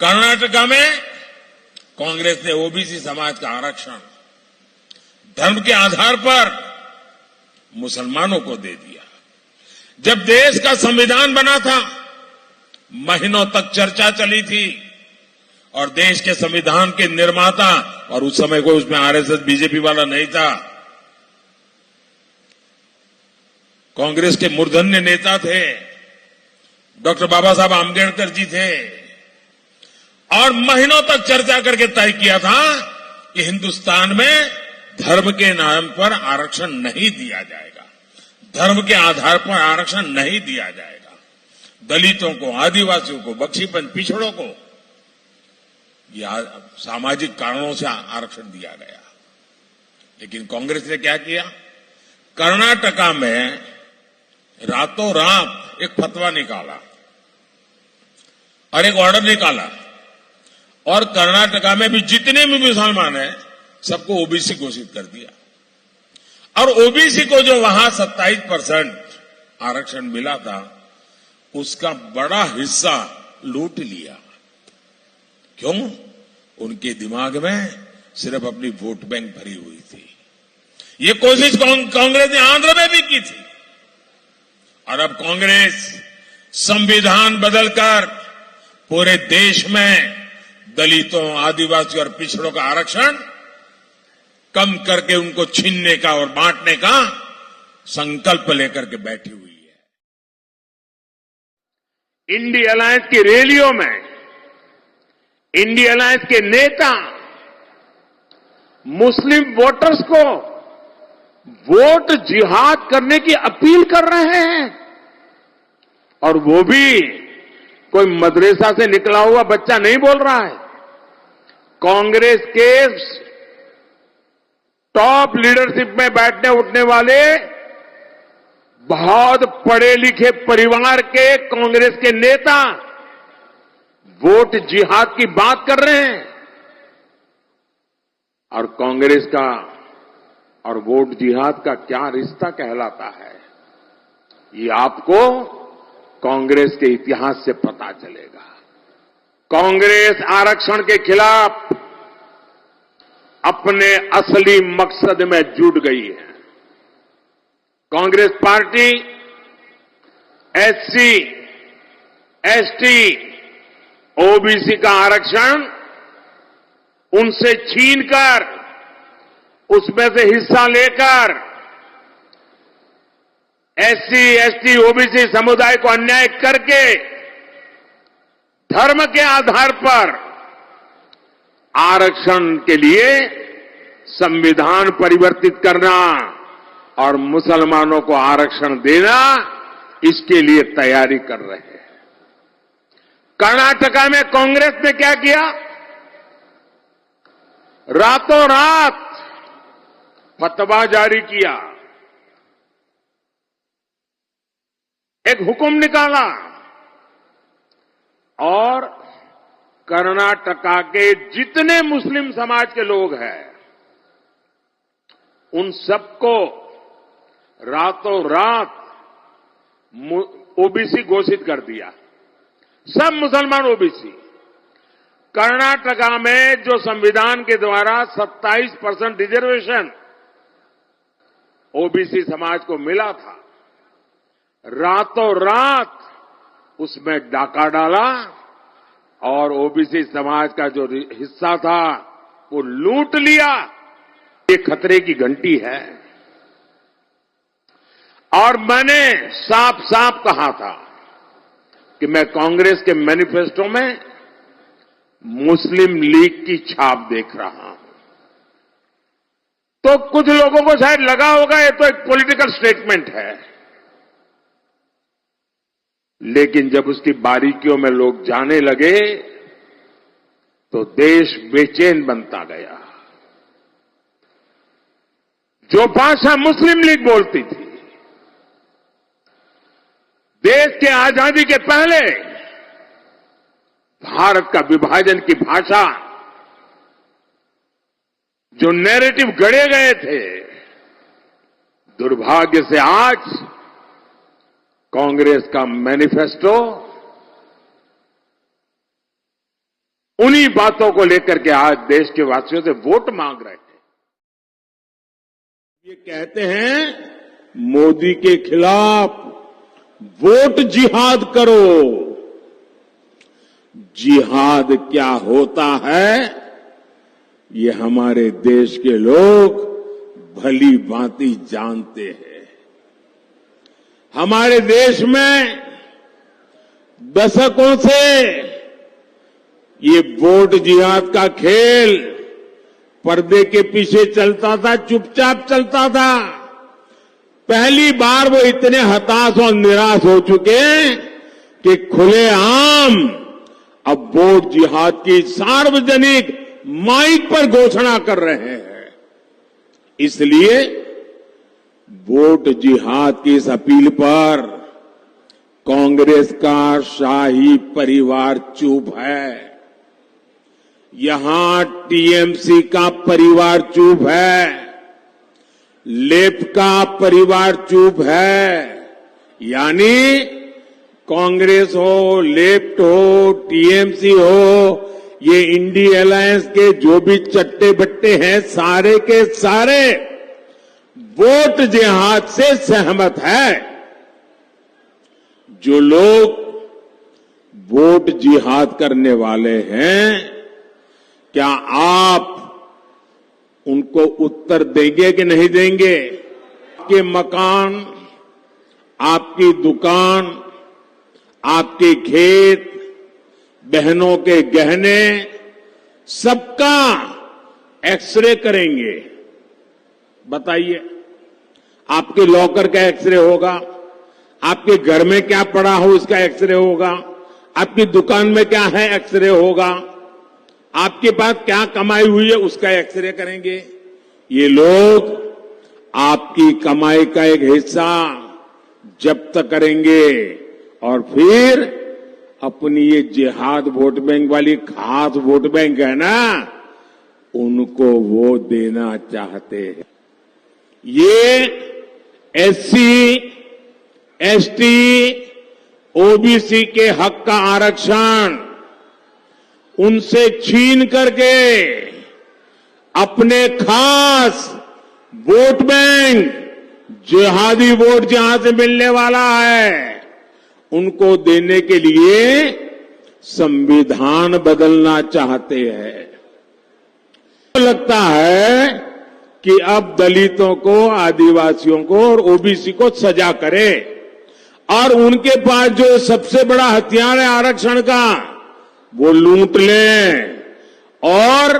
कर्नाटका में कांग्रेस ने ओबीसी समाज का आरक्षण धर्म के आधार पर मुसलमानों को दे दिया। जब देश का संविधान बना था, महीनों तक चर्चा चली थी और देश के संविधान के निर्माता, और उस समय कोई उसमें आरएसएस बीजेपी वाला नहीं था, कांग्रेस के मूर्धन्य नेता थे, डॉक्टर बाबा साहब आंबेडकर जी थे, और महीनों तक चर्चा करके तय किया था कि हिंदुस्तान में धर्म के नाम पर आरक्षण नहीं दिया जाएगा, धर्म के आधार पर आरक्षण नहीं दिया जाएगा। दलितों को, आदिवासियों को, बख्शीपंथ पिछड़ों को या सामाजिक कारणों से आरक्षण दिया गया। लेकिन कांग्रेस ने क्या किया, कर्नाटका में रातों रात एक फतवा निकाला और एक ऑर्डर निकाला, और कर्नाटका में भी जितने भी मुसलमान हैं सबको ओबीसी घोषित कर दिया। और ओबीसी को जो वहां 27% आरक्षण मिला था, उसका बड़ा हिस्सा लूट लिया। क्यों? उनके दिमाग में सिर्फ अपनी वोट बैंक भरी हुई थी। ये कोशिश कांग्रेस ने आंध्र में भी की थी, और अब कांग्रेस संविधान बदलकर पूरे देश में दलितों, आदिवासी और पिछड़ों का आरक्षण कम करके उनको छीनने का और बांटने का संकल्प लेकर के बैठी हुई है। इंडिया अलायंस की रैलियों में इंडिया अलायंस के नेता मुस्लिम वोटर्स को वोट जिहाद करने की अपील कर रहे हैं, और वो भी कोई मदरसा से निकला हुआ बच्चा नहीं बोल रहा है। कांग्रेस के टॉप लीडरशिप में बैठने उठने वाले बहुत पढ़े लिखे परिवार के कांग्रेस के नेता वोट जिहाद की बात कर रहे हैं। और कांग्रेस का और वोट जिहाद का क्या रिश्ता कहलाता है, ये आपको कांग्रेस के इतिहास से पता चलेगा। कांग्रेस आरक्षण के खिलाफ अपने असली मकसद में जुट गई है। Congress party SC, ST, OBC का आरक्षण उनसे छीनकर, उसमें से हिस्सा लेकर एससी, एसटी, ओबीसी समुदाय को अन्याय करके धर्म के आधार पर आरक्षण के लिए संविधान परिवर्तित करना और मुसलमानों को आरक्षण देना, इसके लिए तैयारी कर रहे हैं। कर्नाटका में कांग्रेस ने क्या किया, रातों रात फतवा जारी किया, एक हुक्म निकाला, और कर्नाटका के जितने मुस्लिम समाज के लोग हैं उन सबको रातों रात ओबीसी घोषित कर दिया। सब मुसलमान ओबीसी। कर्नाटका में जो संविधान के द्वारा 27% रिजर्वेशन ओबीसी समाज को मिला था, रातों रात उसमें डाका डाला और ओबीसी समाज का जो हिस्सा था वो लूट लिया। ये खतरे की घंटी है। और मैंने साफ साफ कहा था कि मैं कांग्रेस के मैनिफेस्टो में मुस्लिम लीग की छाप देख रहा हूं। तो कुछ लोगों को शायद लगा होगा ये तो एक पॉलिटिकल स्टेटमेंट है। लेकिन जब उसकी बारीकियों में लोग जाने लगे तो देश बेचैन बनता गया। जो भाषा मुस्लिम लीग बोलती थी, देश के आजादी के पहले भारत का विभाजन की भाषा, जो नैरेटिव गढ़े गए थे, दुर्भाग्य से आज कांग्रेस का मैनिफेस्टो उन्हीं बातों को लेकर के आज देश के वासियों से वोट मांग रहे हैं। ये कहते हैं मोदी के खिलाफ वोट जिहाद करो। जिहाद क्या होता है, ये हमारे देश के लोग भली भांति जानते हैं। हमारे देश में दशकों से ये वोट जिहाद का खेल पर्दे के पीछे चलता था, चुपचाप चलता था। पहली बार वो इतने हताश और निराश हो चुके हैं कि खुलेआम अब वोट जिहाद की सार्वजनिक माइक पर घोषणा कर रहे हैं। इसलिए वोट जिहाद की इस अपील पर कांग्रेस का शाही परिवार चुप है। यहां टीएमसी का परिवार चुप है, लेफ्ट का परिवार चुप है। यानी कांग्रेस हो, लेफ्ट हो, टीएमसी हो, ये इंडी अलायंस के जो भी चट्टे बट्टे हैं, सारे के सारे वोट जिहाद से सहमत है। जो लोग वोट जिहाद करने वाले हैं, क्या आप उनको उत्तर देंगे कि नहीं देंगे? आपके मकान, आपकी दुकान, आपके खेत, बहनों के गहने, सबका एक्सरे करेंगे। बताइए, आपके लॉकर का एक्सरे होगा, आपके घर में क्या पड़ा हो उसका एक्सरे होगा, आपकी दुकान में क्या है एक्सरे होगा, आपके पास क्या कमाई हुई है उसका एक्सरे करेंगे। ये लोग आपकी कमाई का एक हिस्सा जब्त करेंगे और फिर अपनी ये जिहाद वोट बैंक वाली खास वोट बैंक है ना, उनको वो देना चाहते हैं। ये एससी, एसटी, ओबीसी के हक का आरक्षण उनसे छीन करके अपने खास वोट बैंक, जिहादी वोट जहां से मिलने वाला है, उनको देने के लिए संविधान बदलना चाहते हैं। लगता है कि अब दलितों को, आदिवासियों को और ओबीसी को सजा करे और उनके पास जो सबसे बड़ा हथियार है आरक्षण का, वो लूट लें और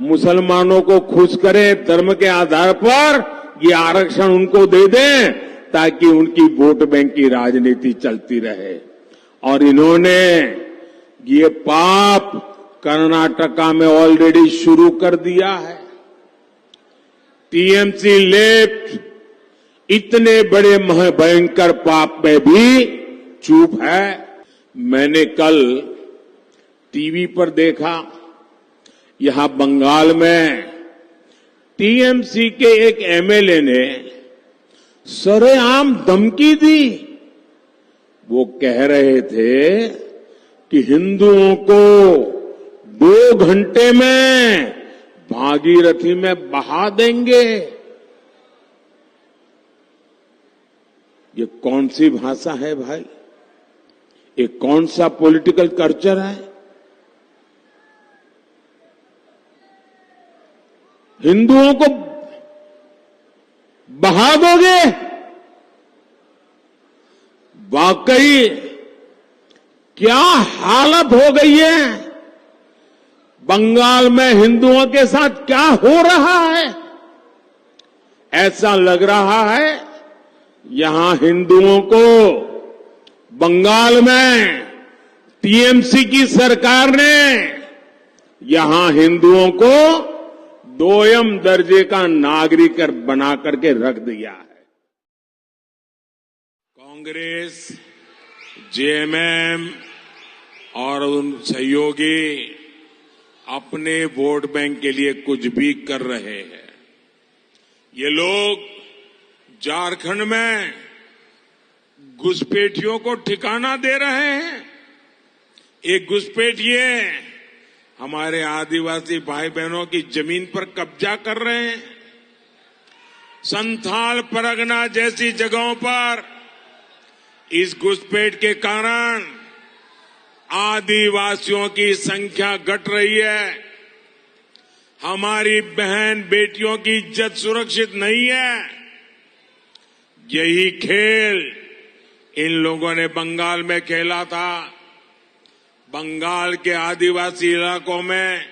मुसलमानों को खुश करें, धर्म के आधार पर ये आरक्षण उनको दे दें ताकि उनकी वोट बैंक की राजनीति चलती रहे। और इन्होंने ये पाप कर्नाटका में ऑलरेडी शुरू कर दिया है। टीएमसी लेफ्ट इतने बड़े भयंकर पाप में भी चुप है। मैंने कल टीवी पर देखा, यहां बंगाल में टीएमसी के एक एमएलए ने सरेआम धमकी दी। वो कह रहे थे कि हिंदुओं को 2 घंटे में भागीरथी में बहा देंगे। ये कौन सी भाषा है भाई? ये कौन सा पॉलिटिकल कल्चर है? हिंदुओं को बहा दोगे? वाकई क्या हालत हो गई है? बंगाल में हिंदुओं के साथ क्या हो रहा है? ऐसा लग रहा है यहां हिंदुओं को बंगाल में टीएमसी की सरकार ने यहां हिंदुओं को दोयम दर्जे का नागरिक बना करके रख दिया है। कांग्रेस, जेएमएम और उन सहयोगी अपने वोट बैंक के लिए कुछ भी कर रहे हैं। ये लोग झारखंड में घुसपैठियों को ठिकाना दे रहे हैं। एक घुसपैठिए हमारे आदिवासी भाई बहनों की जमीन पर कब्जा कर रहे हैं। संथाल परगना जैसी जगहों पर इस घुसपैठ के कारण आदिवासियों की संख्या घट रही है। हमारी बहन बेटियों की इज्जत सुरक्षित नहीं है। यही खेल इन लोगों ने बंगाल में खेला था। बंगाल के आदिवासी इलाकों में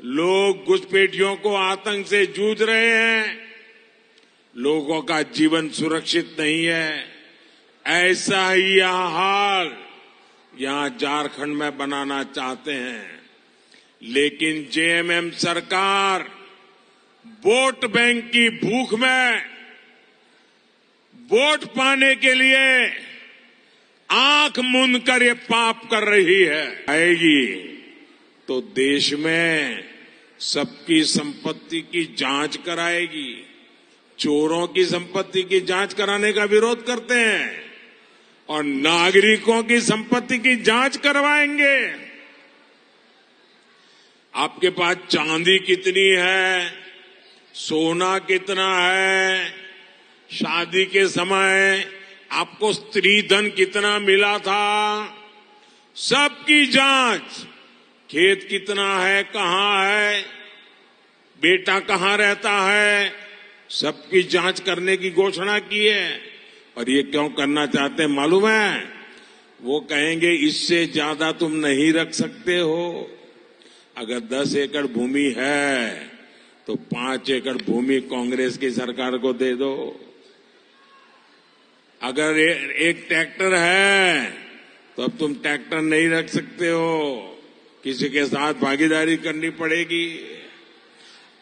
लोग घुसपैठियों को आतंक से जूझ रहे हैं। लोगों का जीवन सुरक्षित नहीं है। ऐसा ही यह हाल यहां झारखंड में बनाना चाहते हैं। लेकिन जेएमएम सरकार वोट बैंक की भूख में वोट पाने के लिए आंख मूंद कर ये पाप कर रही है। आएगी तो देश में सबकी संपत्ति की जांच कराएगी। चोरों की संपत्ति की जांच कराने का विरोध करते हैं और नागरिकों की संपत्ति की जांच करवाएंगे। आपके पास चांदी कितनी है, सोना कितना है, शादी के समय आपको स्त्री धन कितना मिला था, सबकी जांच। खेत कितना है, कहां है, बेटा कहां रहता है, सबकी जांच करने की घोषणा की है। और ये क्यों करना चाहते हैं मालूम है? वो कहेंगे इससे ज्यादा तुम नहीं रख सकते हो। अगर 10 एकड़ भूमि है तो 5 एकड़ भूमि कांग्रेस की सरकार को दे दो। अगर एक ट्रैक्टर है तो अब तुम ट्रैक्टर नहीं रख सकते हो, किसी के साथ भागीदारी करनी पड़ेगी।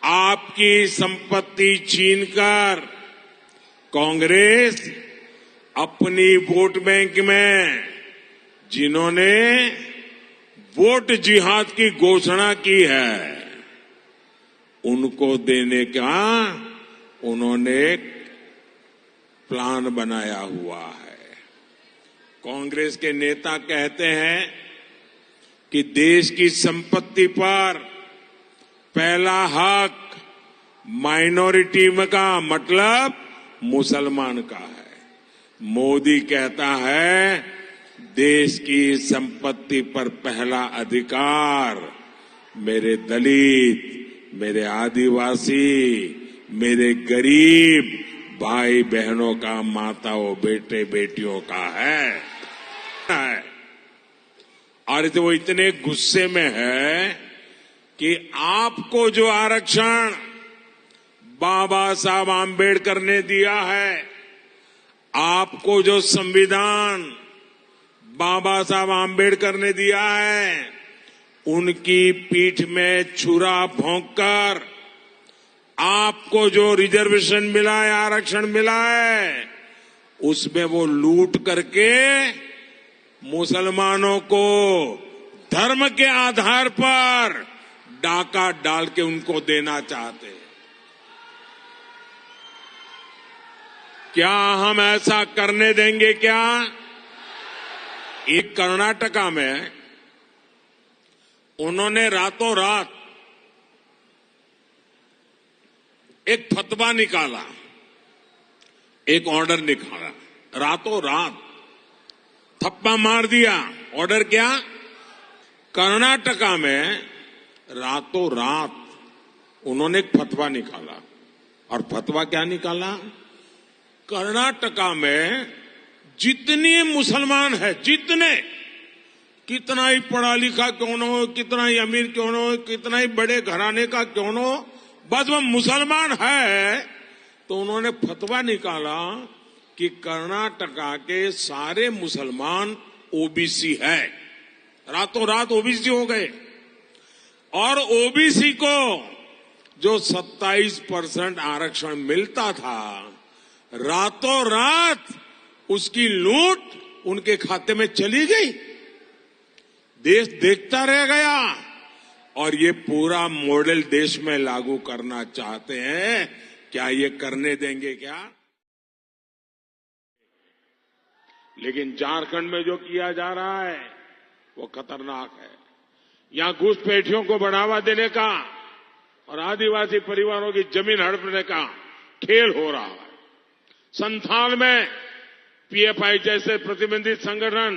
आपकी संपत्ति छीनकर कांग्रेस अपनी वोट बैंक में जिन्होंने वोट जिहाद की घोषणा की है उनको देने का उन्होंने प्लान बनाया हुआ है। कांग्रेस के नेता कहते हैं कि देश की संपत्ति पर पहला हक माइनॉरिटी का मतलब मुसलमान का है। मोदी कहता है देश की संपत्ति पर पहला अधिकार मेरे दलित, मेरे आदिवासी, मेरे गरीब भाई बहनों का, माताओं, बेटे बेटियों का है। और वो इतने गुस्से में है कि आपको जो आरक्षण बाबा साहब आम्बेडकर ने दिया है, आपको जो संविधान बाबा साहब आम्बेडकर ने दिया है, उनकी पीठ में छुरा भोंककर आपको जो रिजर्वेशन मिला है, आरक्षण मिला है, उसमें वो लूट करके मुसलमानों को धर्म के आधार पर डाका डाल के उनको देना चाहते हैं। क्या हम ऐसा करने देंगे क्या? एक कर्नाटका में उन्होंने रातों रात एक फतवा निकाला, एक ऑर्डर निकाला, रातों रात थप्पा मार दिया। ऑर्डर क्या? कर्नाटका में रातों रात उन्होंने एक फतवा निकाला। और फतवा क्या निकाला? कर्नाटका में जितने मुसलमान है, जितने, कितना ही पढ़ा लिखा क्यों न हो, कितना ही अमीर क्यों न हो, कितना ही बड़े घराने का क्यों न हो, बस वो मुसलमान है, तो उन्होंने फतवा निकाला कि कर्नाटका के सारे मुसलमान ओबीसी है, रातों रात ओबीसी हो गए, और ओबीसी को जो 27% आरक्षण मिलता था, रातों रात उसकी लूट उनके खाते में चली गई। देश देखता रह गया, और ये पूरा मॉडल देश में लागू करना चाहते हैं। क्या ये करने देंगे क्या? लेकिन झारखंड में जो किया जा रहा है वो खतरनाक है। यहां घुसपैठियों को बढ़ावा देने का और आदिवासी परिवारों की जमीन हड़पने का खेल हो रहा है। संथाल में पीएफआई जैसे प्रतिबंधित संगठन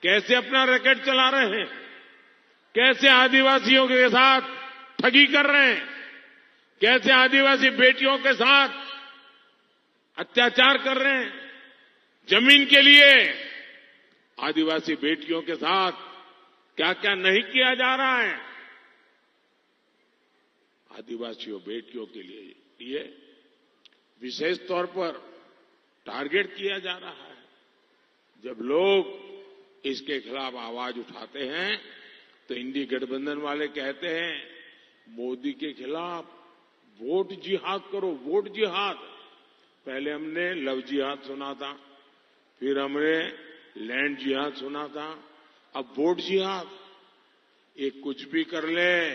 कैसे अपना रैकेट चला रहे हैं, कैसे आदिवासियों के साथ ठगी कर रहे हैं, कैसे आदिवासी बेटियों के साथ अत्याचार कर रहे हैं। जमीन के लिए आदिवासी बेटियों के साथ क्या क्या नहीं किया जा रहा है। आदिवासियों बेटियों के लिए विशेष तौर पर टारगेट किया जा रहा है। जब लोग इसके खिलाफ आवाज उठाते हैं तो इंडी गठबंधन वाले कहते हैं मोदी के खिलाफ वोट जिहाद करो, वोट जिहाद। पहले हमने लव जिहाद सुना था, फिर हमने लैंड जिहाद सुना था, अब वोट जिहाद। ये कुछ भी कर ले,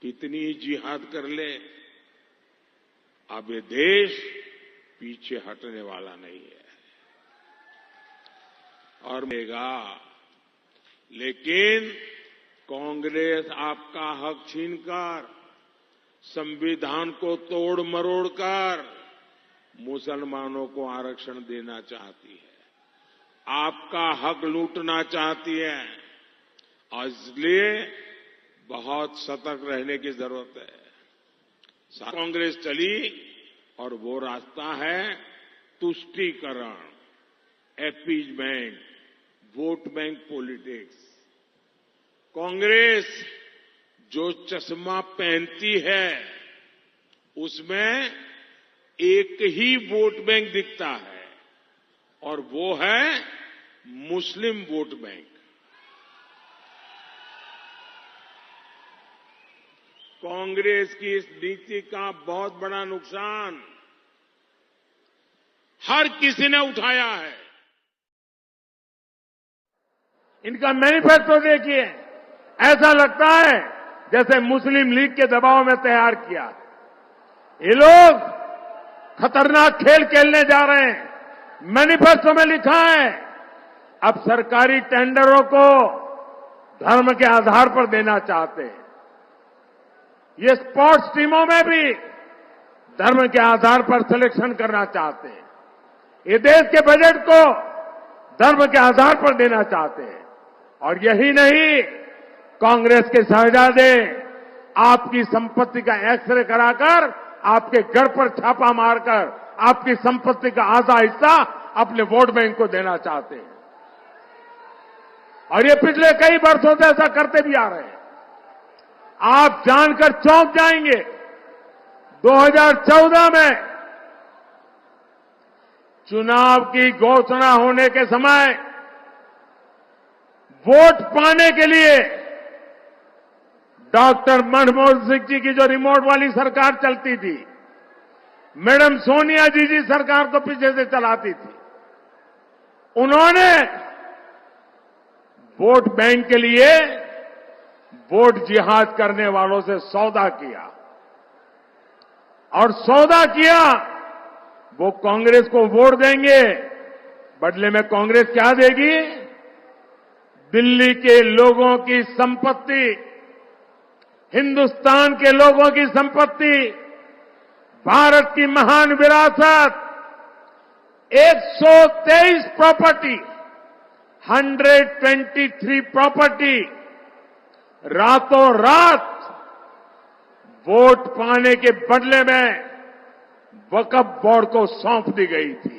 कितनी जिहाद कर ले, अब ये देश पीछे हटने वाला नहीं है और लेकिन कांग्रेस आपका हक छीनकर, संविधान को तोड़ मरोड़ कर मुसलमानों को आरक्षण देना चाहती है, आपका हक लूटना चाहती है, और इसलिए बहुत सतर्क रहने की जरूरत है। कांग्रेस चली और वो रास्ता है तुष्टीकरण, appeasement, vote bank politics. Congress जो चश्मा पहनती है उसमें एक ही वोट बैंक दिखता है और वो है मुस्लिम वोट बैंक। कांग्रेस की इस नीति का बहुत बड़ा नुकसान हर किसी ने उठाया है। इनका मैनिफेस्टो देखिए, ऐसा लगता है जैसे मुस्लिम लीग के दबाव में तैयार किया। ये लोग खतरनाक खेल खेलने जा रहे हैं। मैनिफेस्टो में लिखा है अब सरकारी टेंडरों को धर्म के आधार पर देना चाहते हैं। ये स्पोर्ट्स टीमों में भी धर्म के आधार पर सिलेक्शन करना चाहते हैं। ये देश के बजट को धर्म के आधार पर देना चाहते हैं। और यही नहीं, कांग्रेस के शहजादे आपकी संपत्ति का एक्सरे कराकर आपके घर पर छापा मारकर आपकी संपत्ति का आधा हिस्सा अपने वोट बैंक को देना चाहते हैं। और ये पिछले कई वर्षों से ऐसा करते भी आ रहे हैं। आप जानकर चौंक जाएंगे, 2014 में चुनाव की घोषणा होने के समय वोट पाने के लिए डॉक्टर मनमोहन सिंह जी की जो रिमोट वाली सरकार चलती थी, मैडम सोनिया जी सरकार को पीछे से चलाती थी, उन्होंने वोट बैंक के लिए वोट जिहाद करने वालों से सौदा किया। और सौदा किया, वो कांग्रेस को वोट देंगे, बदले में कांग्रेस क्या देगी? दिल्ली के लोगों की संपत्ति, हिंदुस्तान के लोगों की संपत्ति, भारत की महान विरासत, 123 प्रॉपर्टी, 123 प्रॉपर्टी रातों रात वोट पाने के बदले में वक्फ बोर्ड को सौंप दी गई थी।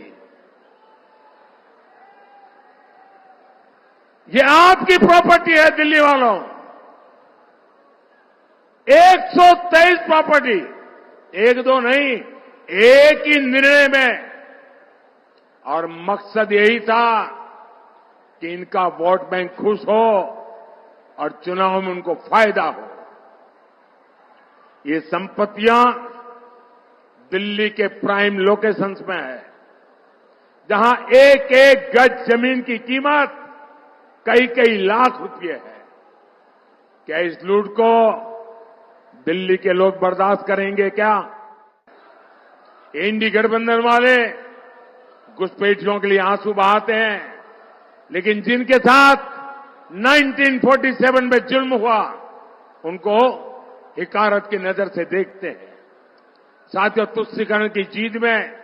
ये आपकी प्रॉपर्टी है दिल्ली वालों। 123 प्रॉपर्टी, एक दो नहीं, एक ही निर्णय में और मकसद यही था कि इनका वोट बैंक खुश हो और चुनाव में उनको फायदा हो। ये संपत्तियां दिल्ली के प्राइम लोकेशंस में है, जहां एक एक गज जमीन की कीमत कई कई लाख रुपए है। क्या इस लूट को दिल्ली के लोग बर्दाश्त करेंगे क्या? इंडी गठबंधन वाले घुसपैठियों के लिए आंसू बहाते हैं, लेकिन जिनके साथ 1947 में जुल्म हुआ उनको हिकारत की नजर से देखते हैं। साथियों, तुष्टीकरण की जीत में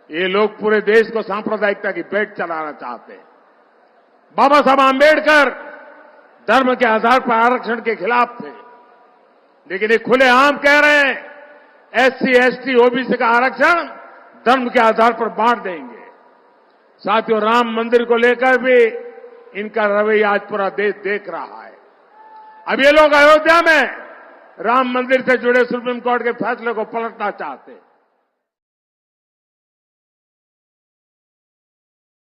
ये लोग पूरे देश को सांप्रदायिकता की भेंट चलाना चाहते हैं। बाबा साहब आंबेडकर धर्म के आधार पर आरक्षण के खिलाफ थे, लेकिन ये खुलेआम कह रहे हैं एससी, एसटी, ओबीसी का आरक्षण धर्म के आधार पर बांट देंगे। साथियों, राम मंदिर को लेकर भी इनका रवैया आज पूरा देश देख रहा है। अब ये लोग अयोध्या में राम मंदिर से जुड़े सुप्रीम कोर्ट के फैसले को पलटना चाहते हैं।